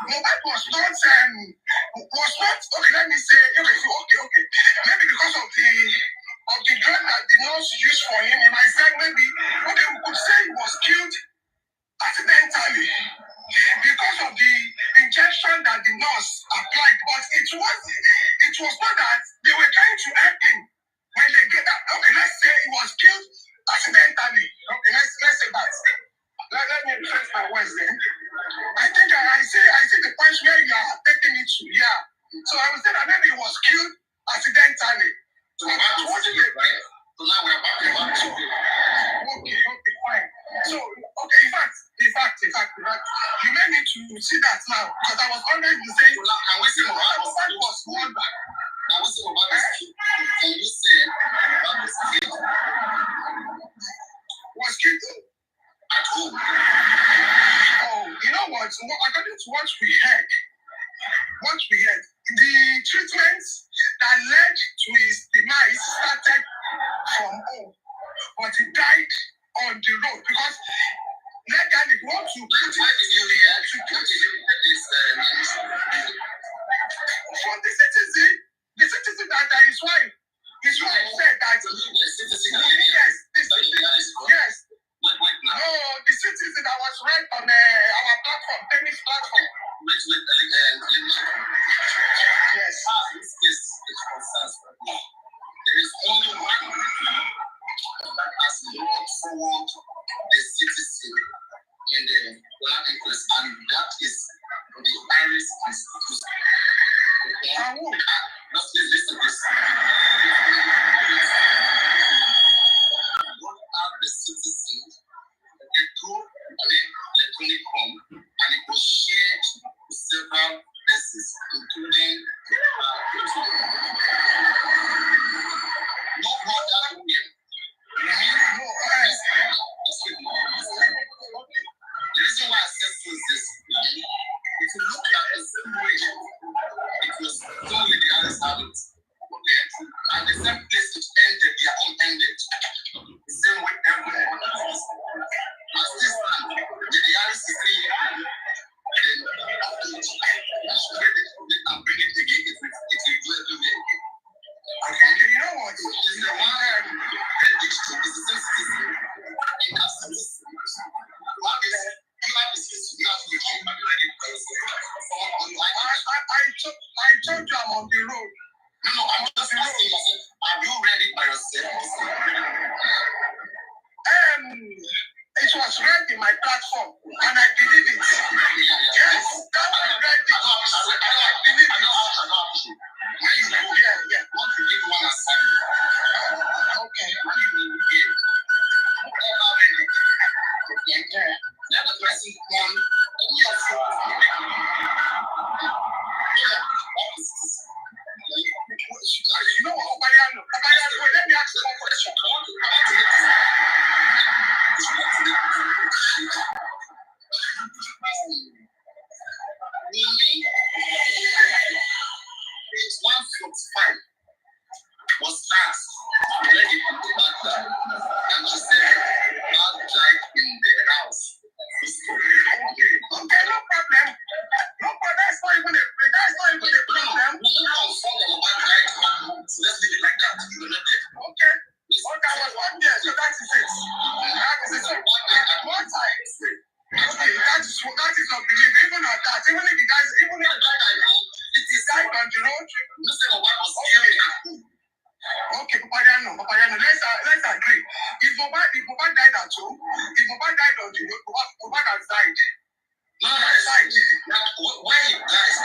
Mohbad was not. Okay, let me say. Okay. Maybe because of the drug that the nurse used for him, he might say maybe. Okay, we could say he was killed accidentally because of the injection that the nurse applied. But it was not that they were trying to help him when they get that. Okay, let's say he was killed accidentally. Okay, let's say that. Let me rephrase my words then. I think I say the point where you are taking it to, yeah. So I would say that maybe he was killed accidentally. So what is it, right? So now we're back to what to do. Okay, fine. So, okay, in fact, you may need to see that now because I was already saying. So now, can we say Mohbad was murdered? Can we say Mohbad is killed? Can you say Mohbad is killed? Was killed At home. Oh, you know what? According to what we heard, the treatments that led to his demise started from home, but he died on the road because legally we want to put it. Why did you hear this news? From the citizen that his wife said that yes. Wait now. No, the citizen that was right on our platform, tennis platform. Yes. This case is concerns people. There is only one that has brought forward the citizen in the black interest, and that is the Irish Institute. Okay? Just please listen to this. Brought out the citizen through electronic form, and it was shared to several places, including no other women. The reason why I said so is this. If you look at the same way it was done with the other habits, okay, and the same place it ended, their own ended. The same way everyone else. As this time, the reality is then after it, I should get it and bring it again. It will do everywhere again. Okay, you know what? It's the one digital, it's the same system. It has some system. You have this system, you have to keep ready for I told you I'm on the road. No, I'm just asking myself, are you ready by yourself? It was read in my platform, and I believe it. Yes, that was read in. I believe it. Yeah. Want to give one assignment. Okay. When you will give, whatever ready. Okay. The other person one, yes. You know what, Papariano, let me ask you one question. Page 145 was asked where did the back down, and she said, "God died in the house." Okay, no problem. That's not even a That's not even a problem. Let's leave it like that. You were not there. Okay. Okay, I was not there, so that is it. That is it. One time. Okay, that is not belief. Even at that, even if the guys, even if the guy I know, it is died on the road. Listen, what was killed. Okay, Papariano, let's agree. If Boba died at home, if Boba died on the road, Boba has died. No, died. Where he dies.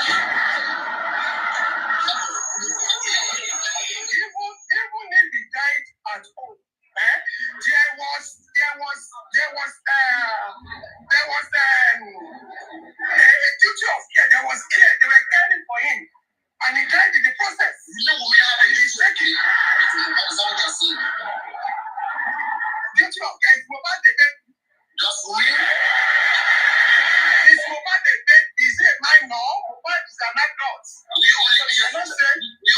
Even if he died at home, there was a duty of care. There was care. They were caring for him, and he died in the process. You know, we have a shaking. Duty of care is Mohbad the dead. just real. Is Mohbad the dead? Is it minor? Mohbad is an adult. Do you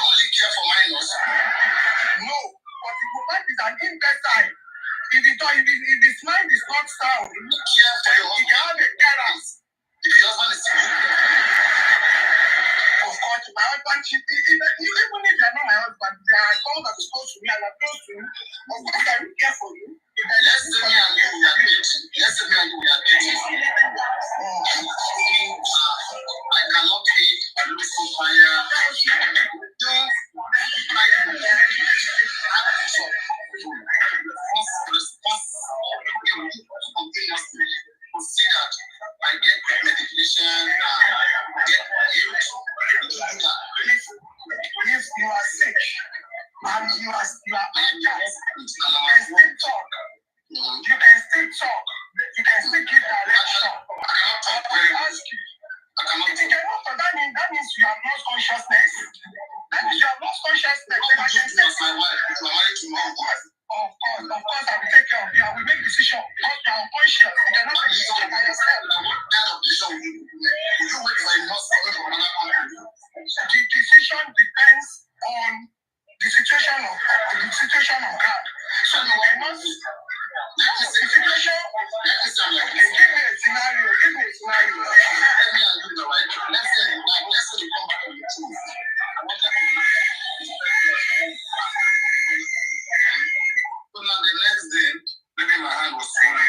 only care for minors? No, but if Mohbad is an imbecile, if his mind is not sound, You care for your he can have a carers. If your husband is sick, Of course, my husband, even if you're not my husband, there are some that is close to me and I'm close to you. Of course, I will care for you. let's say me and you we are dating. Let's say me and you we are dating. I cannot pay. I look so tired. Don't continuously to see that I get medication and get healed. If you are sick and you are anxious, you can still talk. You can still talk. You can still give direction. I ask you. If you cannot talk, that means you have lost consciousness. That means you have lost consciousness. I can say, my wife. If you are married to me, of course, I will take care of you. I will make decision. Because you are unconscious. You cannot make decision by yourself. what kind of decision will you make? Will you wait for a nurse coming from another country? The decision depends on the situation of God. So you cannot. The situation. Okay, give me a scenario. Let me and you the right. Let's say you come back to the truth. I want that to be. So now the next day, maybe my hand was swollen.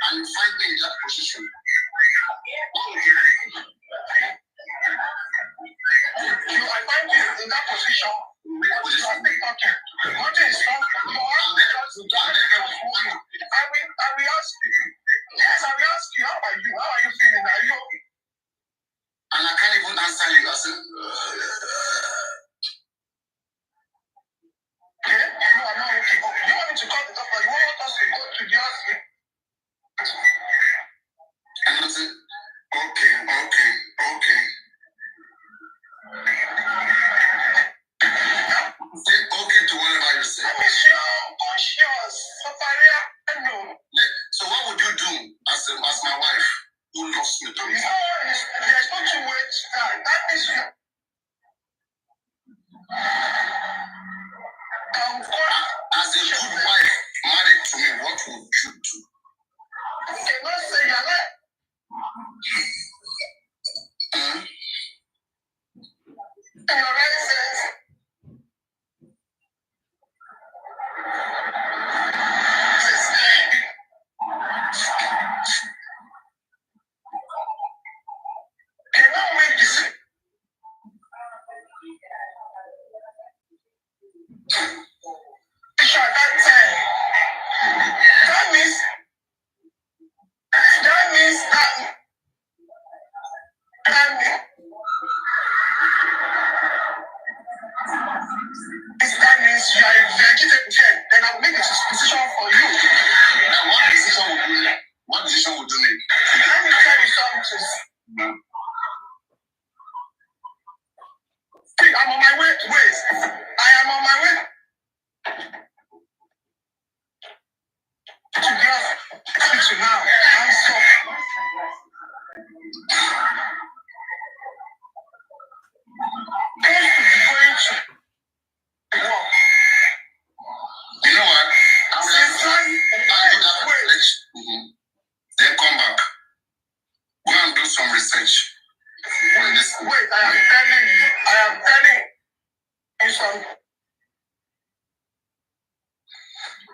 And you find me in that position. What would you do? I find you in that position. You are still talking. Nothing is wrong. I will ask you. Yes, I will ask you. How are you? How are you feeling? Are you okay? And I can't even answer you. I said, Okay? No, I'm not okay. Oh, you want me to call the doctor? You want us to go to the hospital? and I said, okay. Say okay to whatever you say. That means you're unconscious. Papariano. So what would you do as my wife who lost me to me? There's no two ways to that. That means you. As a good wife married to me, what would you do? You cannot say you're not. In your right sense. Cannot make this. At that time. That means you are a vegetable gen, then I will make a decision for you. Now, what decision would you make? Let me tell you something. I'm on my way. Wait. I am on my way to the now. I'm sorry. Going to be going to work. You know what? Then come back. am telling you something.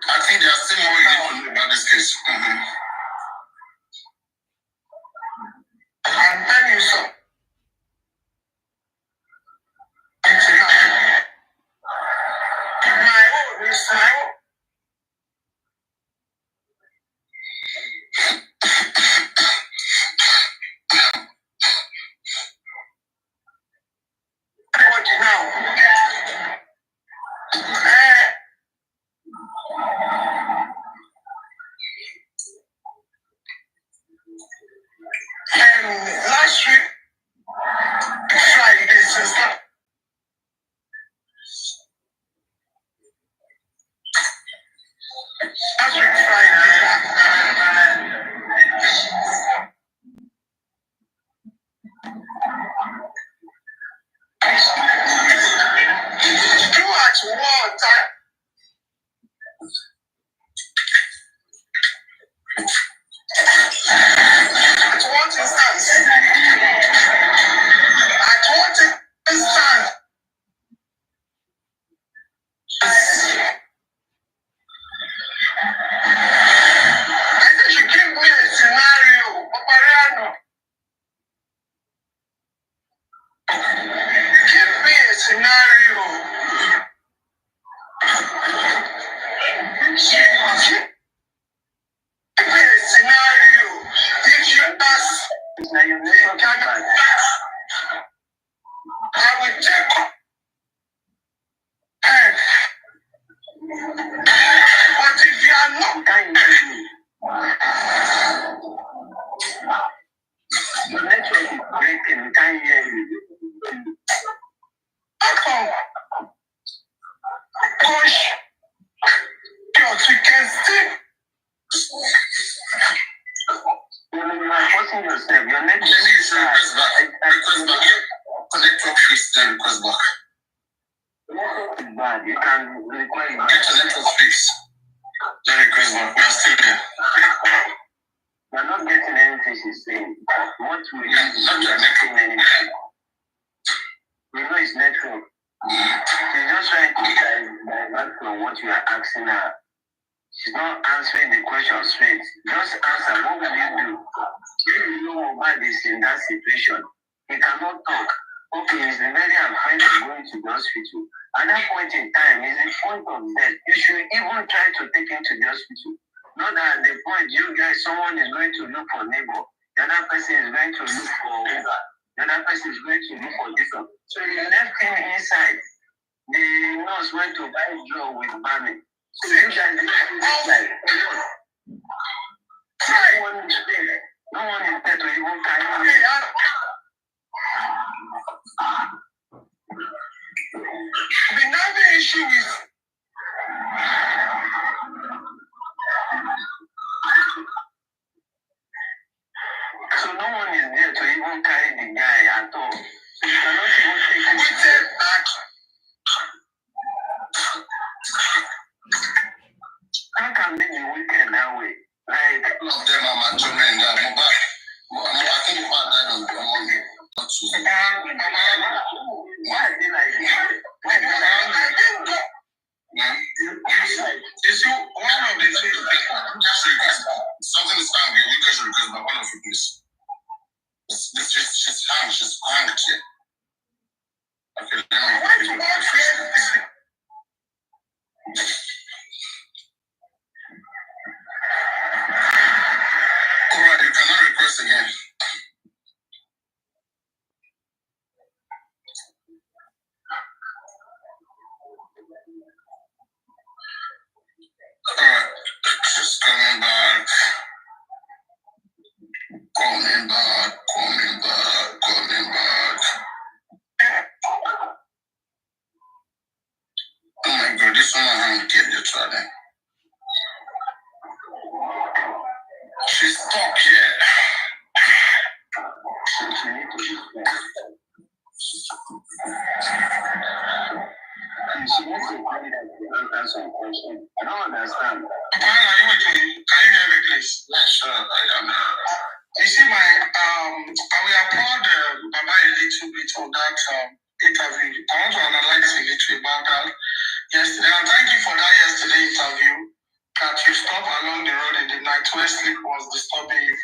I think there are still more you need to know about this case. I'm telling you something. My own is my own. What now? Last week, Friday, sister. Last week, Friday. You at one time. At one instance. At one instance. I think she gave me a scenario. Papariano. Give me a scenario. Give me a scenario. If you ask, I will take her. But if you are not the network is breaking, we can't hear you. How come? Push. You can still. You are forcing yourself. Your network is Request back. Connect to fix the request back. bad. You can require it. Get the network fix. The request back. We are still there. You are not getting anything she's saying. What will you Not the network. anything? We know it's network. She's just trying to divert from what you are asking her. She's not answering the question straight. Just answer, what will you do? If you know Mohbad is in that situation, he cannot talk. Okay, he's very afraid of going to the hospital. At that point in time, it's the point of death. You should even try to take him to the hospital. Not that at the point you guys, someone is going to look for neighbor. The other person is going to look for Uber. The other person is going to look for this one. So you left him inside. The nurse went to buy drug with Bami. So you guys left him inside. No one is there. No one is there to even carry him. The another issue is so no one is there to even carry the guy at all. So you cannot even take it. How can they be wicked that way? Like All of them are maturing in that. Mohbad. I think Mohbad died on Monday. Not too. why are they like this? Why are they like this? Is you one of the things something is angry, you guys should request back one of you please. She's hanged, here. Okay, let me Alright, you cannot request again. Alright, she's coming back. Coming back. Oh my god, this one I haven't get you trying. She's stuck here. She wants to find that to answer some question. I don't understand. Can you hear me please? Yeah, sure. I am. You see my I will applaud Baba a little bit of that interview. I want to analyze a little about that yesterday. And thank you for that yesterday interview. That you stopped along the road in the night where sleep was disturbing you.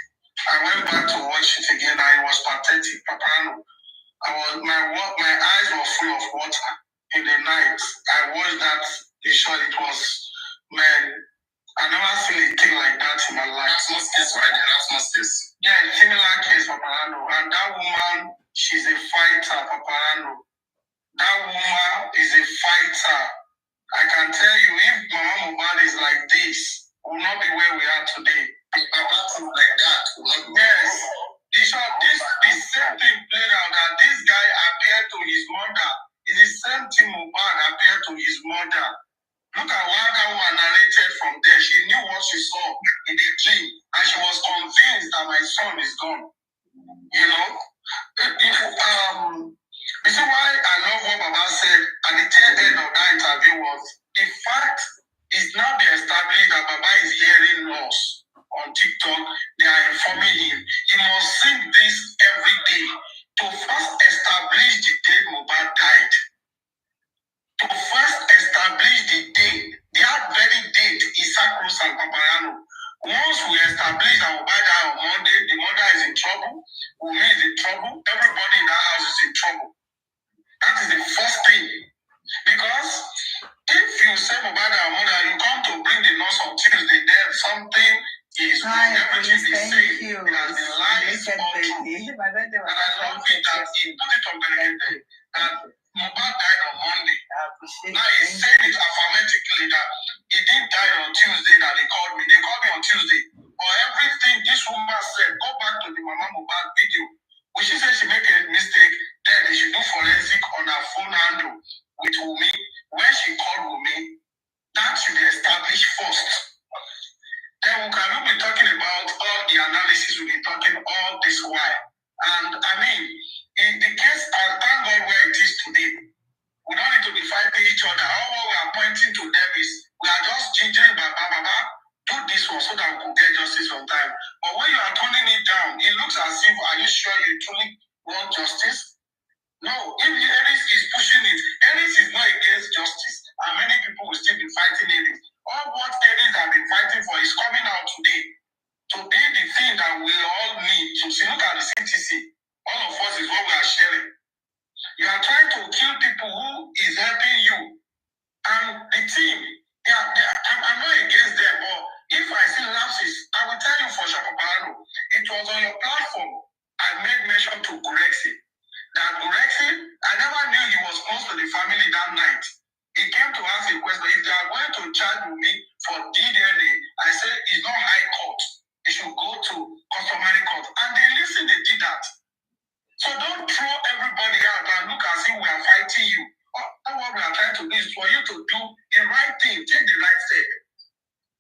I went back to watch it again and it was pathetic. Papariano. My eyes were full of water in the night. I watched that. It was, man, I never seen a thing like that in my life. That's case, right? That's case. Yeah, similar case, Papariano. And that woman, she's a fighter, Papariano. That woman is a fighter. I can tell you, if Mama Mohbad is like this, we will not be where we are today. Like that. Yes. The same thing played out that this guy appeared to his mother. It's the same thing Mohbad appeared to his mother. Look at what that woman narrated from there. She knew what she saw in the dream, and she was convinced that my son is gone. You know? You see why I love what Baba said at the tail end of that interview was the fact is now been established that Baba is hearing us on TikTok. They are informing him. He must sing this every day to first establish the day Mohbad died. To first establish the date, that very date is sacrosanct, Papariano. Once we establish that Mohbad died on Monday, the mother is in trouble, Wunmi is in trouble, everybody in that house is in trouble. That is the first thing. Because if you say Mohbad died on Monday, you come to bring the nurse on Tuesday, then something is wrong. Everything is safe. It has been lies all through. And I love it that he put it on Benedict that Mohbad died on Monday. Now he's saying it affirmatively that he didn't die on Tuesday that they called me. They called me on Tuesday. But everything this woman said, go back to the Mama Mohbad video. When she said she made a mistake, then they should do forensic on her phone handle with Wunmi. When she called Wunmi, that should be established first. Then we cannot be talking about all the analysis we've been talking all this while. And I mean, in the case, I thank God where it is today. We don't need to be fighting each other. All what we are pointing to them is we are just gingering Baba, do this one so that we can get justice on time. But when you are turning it down, it looks as if, are you sure you truly want justice? No, if Aries is pushing it, Aries is not against justice, and many people will still be fighting Aries. All what Aries have been fighting for is coming out today to be the thing that we all need to see. Look at the CTC. All of us is what we are sharing. You are trying to kill people who is helping you. And the team, I'm not against them, but if I see lapses, I will tell you for sure, Papariano, it was on your platform. I made mention to Gurexi. That Gurexi, I never knew he was close to the family that night. He came to ask a question. If they are going to charge me for DNA, I said it's not high court. It should go to customary court. And they listened, they did that. So don't throw everybody out and look as if we are fighting you. All what we are trying to do is for you to do the right thing, take the right step.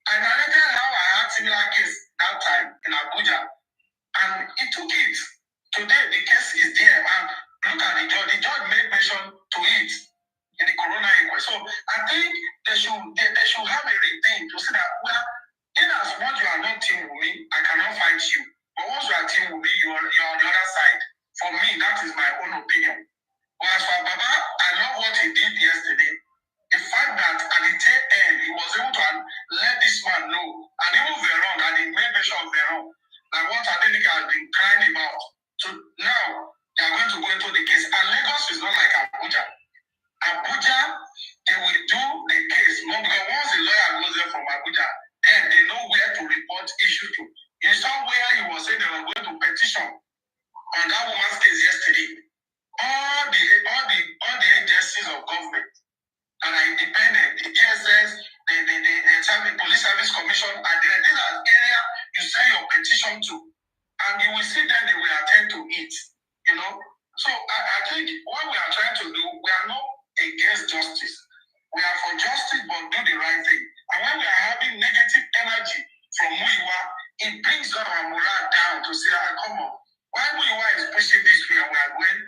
I narrated how I had similar case that time in Abuja, and he took it. Today the case is there, and look at the judge. The judge made mention to it in the corona inquest. So I think they should have a redeem to say that, well, in as much you are not team with me, I cannot fight you. But once you are team with me, you are on the other side. For me, that is my own opinion. But as for Baba, I love what he did yesterday. The fact that at the tail end, he was able to let this man know, and even Veron, and he made mention of Veron, like what Adelika has been crying about. So now, they are going to go into the case. And Lagos is not like Abuja. Abuja, they will do the case. Not because once a lawyer goes there from Abuja, then they know where to report issue to. In somewhere, he was saying they were going to petition on that woman's case yesterday. All the agencies of government that are independent, the DSS, the Police Service Commission, and these are area you send your petition to, and you will see that they will attend to it. You know, so I think what we are trying to do, we are not against justice. We are for justice, but do the right thing. And when we are having negative energy from Muiwa, it brings our morale down to say, come on, why Muiwa is pushing this way and we are going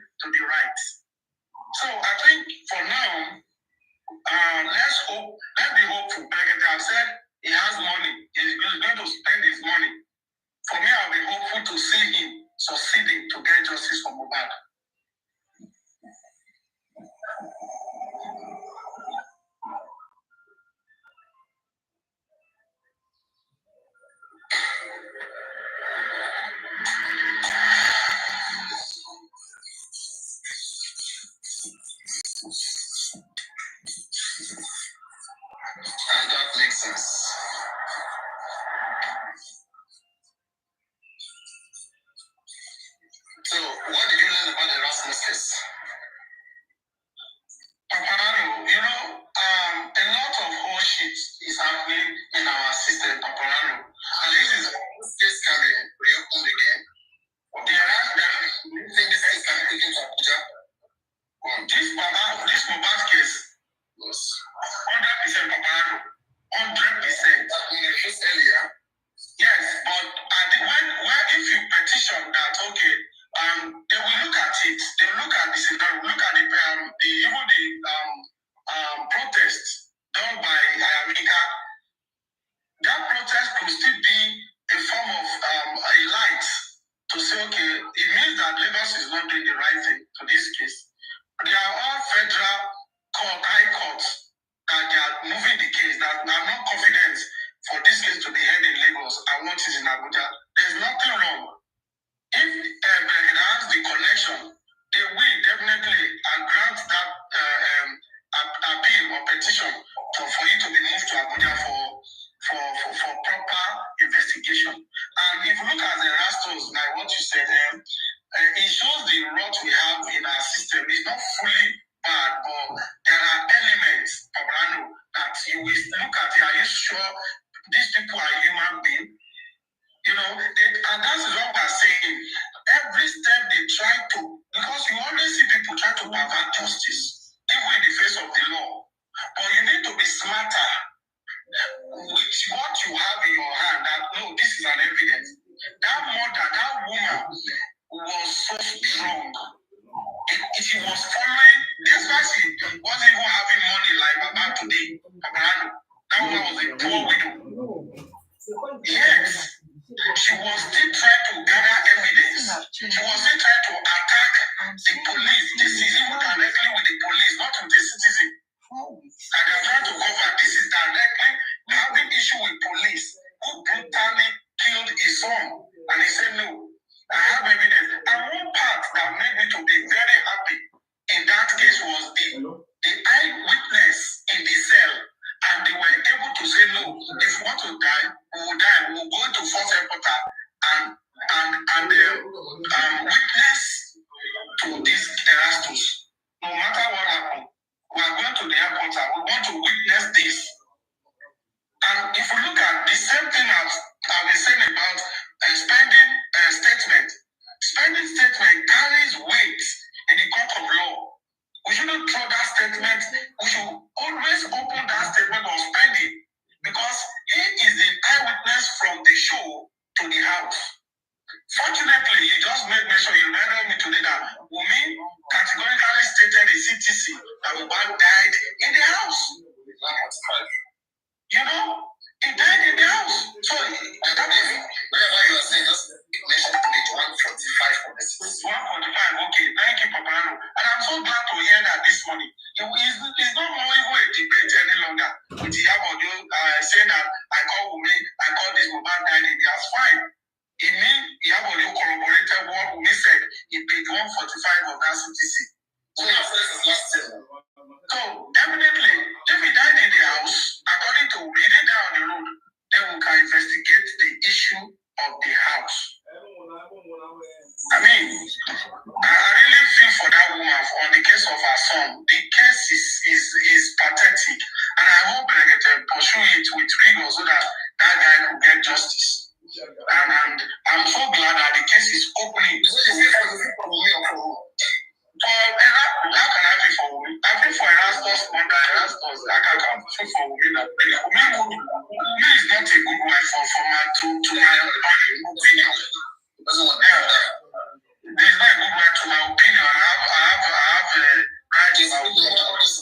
this Mohbad case was 100% Papariano. 100%. Earlier. Yes, but when if you petition that, okay, they will look at it. They will look at the scenario, look at the protests done by America. That protest could still be a form of a light to say, okay, it means that Lagos is not doing the right thing to this case. They are all federal high courts that they are moving the case, that are not confident for this case to be held in Lagos and what is in Abuja. There's nothing wrong. If they has the connection, they will definitely grant that appeal or petition for you to be moved to Abuja for proper investigation. And if you look at the rastos, like what you said, it shows the rot we have in our system. It's not fully bad, but there are elements, Papariano, that you will look at it. Are you sure these people are human beings? You know, and that is what we're saying. Every step they try to, because you always see people try to pervert justice, even in the face of the law. But you need to be smarter with what you have in your hand. That no, this is an evidence. That mother, that woman was so strong. She was following. That's why she wasn't even having money like Baba today. Papariano. That woman was a poor widow. Yes. She was still trying to gather evidence. She was still trying to attack the police. This is even directly with the police, not with the citizen. And they're trying to cover. This is directly having issue with police who brutally killed his son. And he said, no, I have evidence. And one part that made me to be very happy in that case was the eyewitness in the cell. And they were able to say, no, if we want to die, we will die. We will go into first reporter and witness to these Erastus. No matter what happens, we are going to the airport. We want to witness this. And if you look at the same thing as I've been saying about spending statement carries weight in the court of law. We shouldn't throw that statement. We should always open that statement of spending because he is the eyewitness from the show to the house. Fortunately, he just made mention, you remember me today that Wumi categorically stated in CTC that Mohbad died in the house. You know, he died in the house. So, that is wherever you are saying, just mention page 145 for this. 145, okay. Thank you, Papariano. And I'm so glad to hear that this morning. It's not more even a debate any longer with Yabodio saying that I call Wumi, I call this Mohbad died in the house. Fine. It means Yabodio corroborated what Wumi said in page 145 of that CTC. So, so definitely, if he died in the house, according to Wumi, he did die on the road, then we can investigate the issue of the house. I mean, I really feel for that woman on the case of her son. The case is pathetic, and I hope they can pursue it with rigor so that that guy could get justice. And I'm so glad that the case is opening. How can I pay for Wumi? I pay for Erastus more than Erastus. I can pay for Wumi now. Wumi is not a good wife for my opinion. There's not a good wife to my opinion. I have right to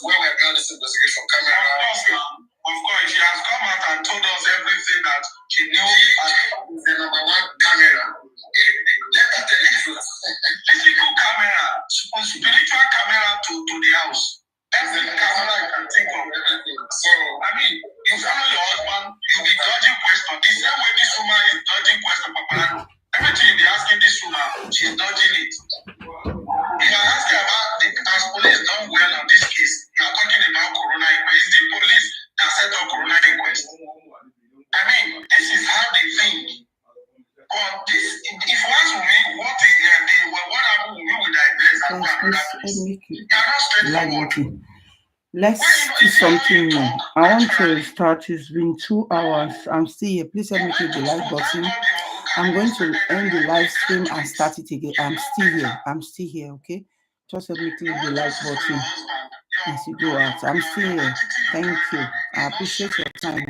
where we're going this investigation camera. Of course, she has come out and told us everything that she knew as the number one camera. Physical camera, spiritual camera to the house. Every camera you can think of. So, I mean, you follow your husband, you'll be dodging question. The same way this woman is dodging question, Papariano. Everything you're asking this woman, she's dodging it. You are asking about has police done well on this case? You are talking about corona inquest. Is the police that set up corona inquest? I mean, this is how they think. But this, if once we make what happened with digress and another place, they are not straightforward. Let's do something more. I want to start. It's been 2 hours. I'm still here. Please help me click the like button. I'm going to end the live stream and start it again. I'm still here. Okay. Just help me click the like button as you go out. I'm still here. Thank you. I appreciate your time.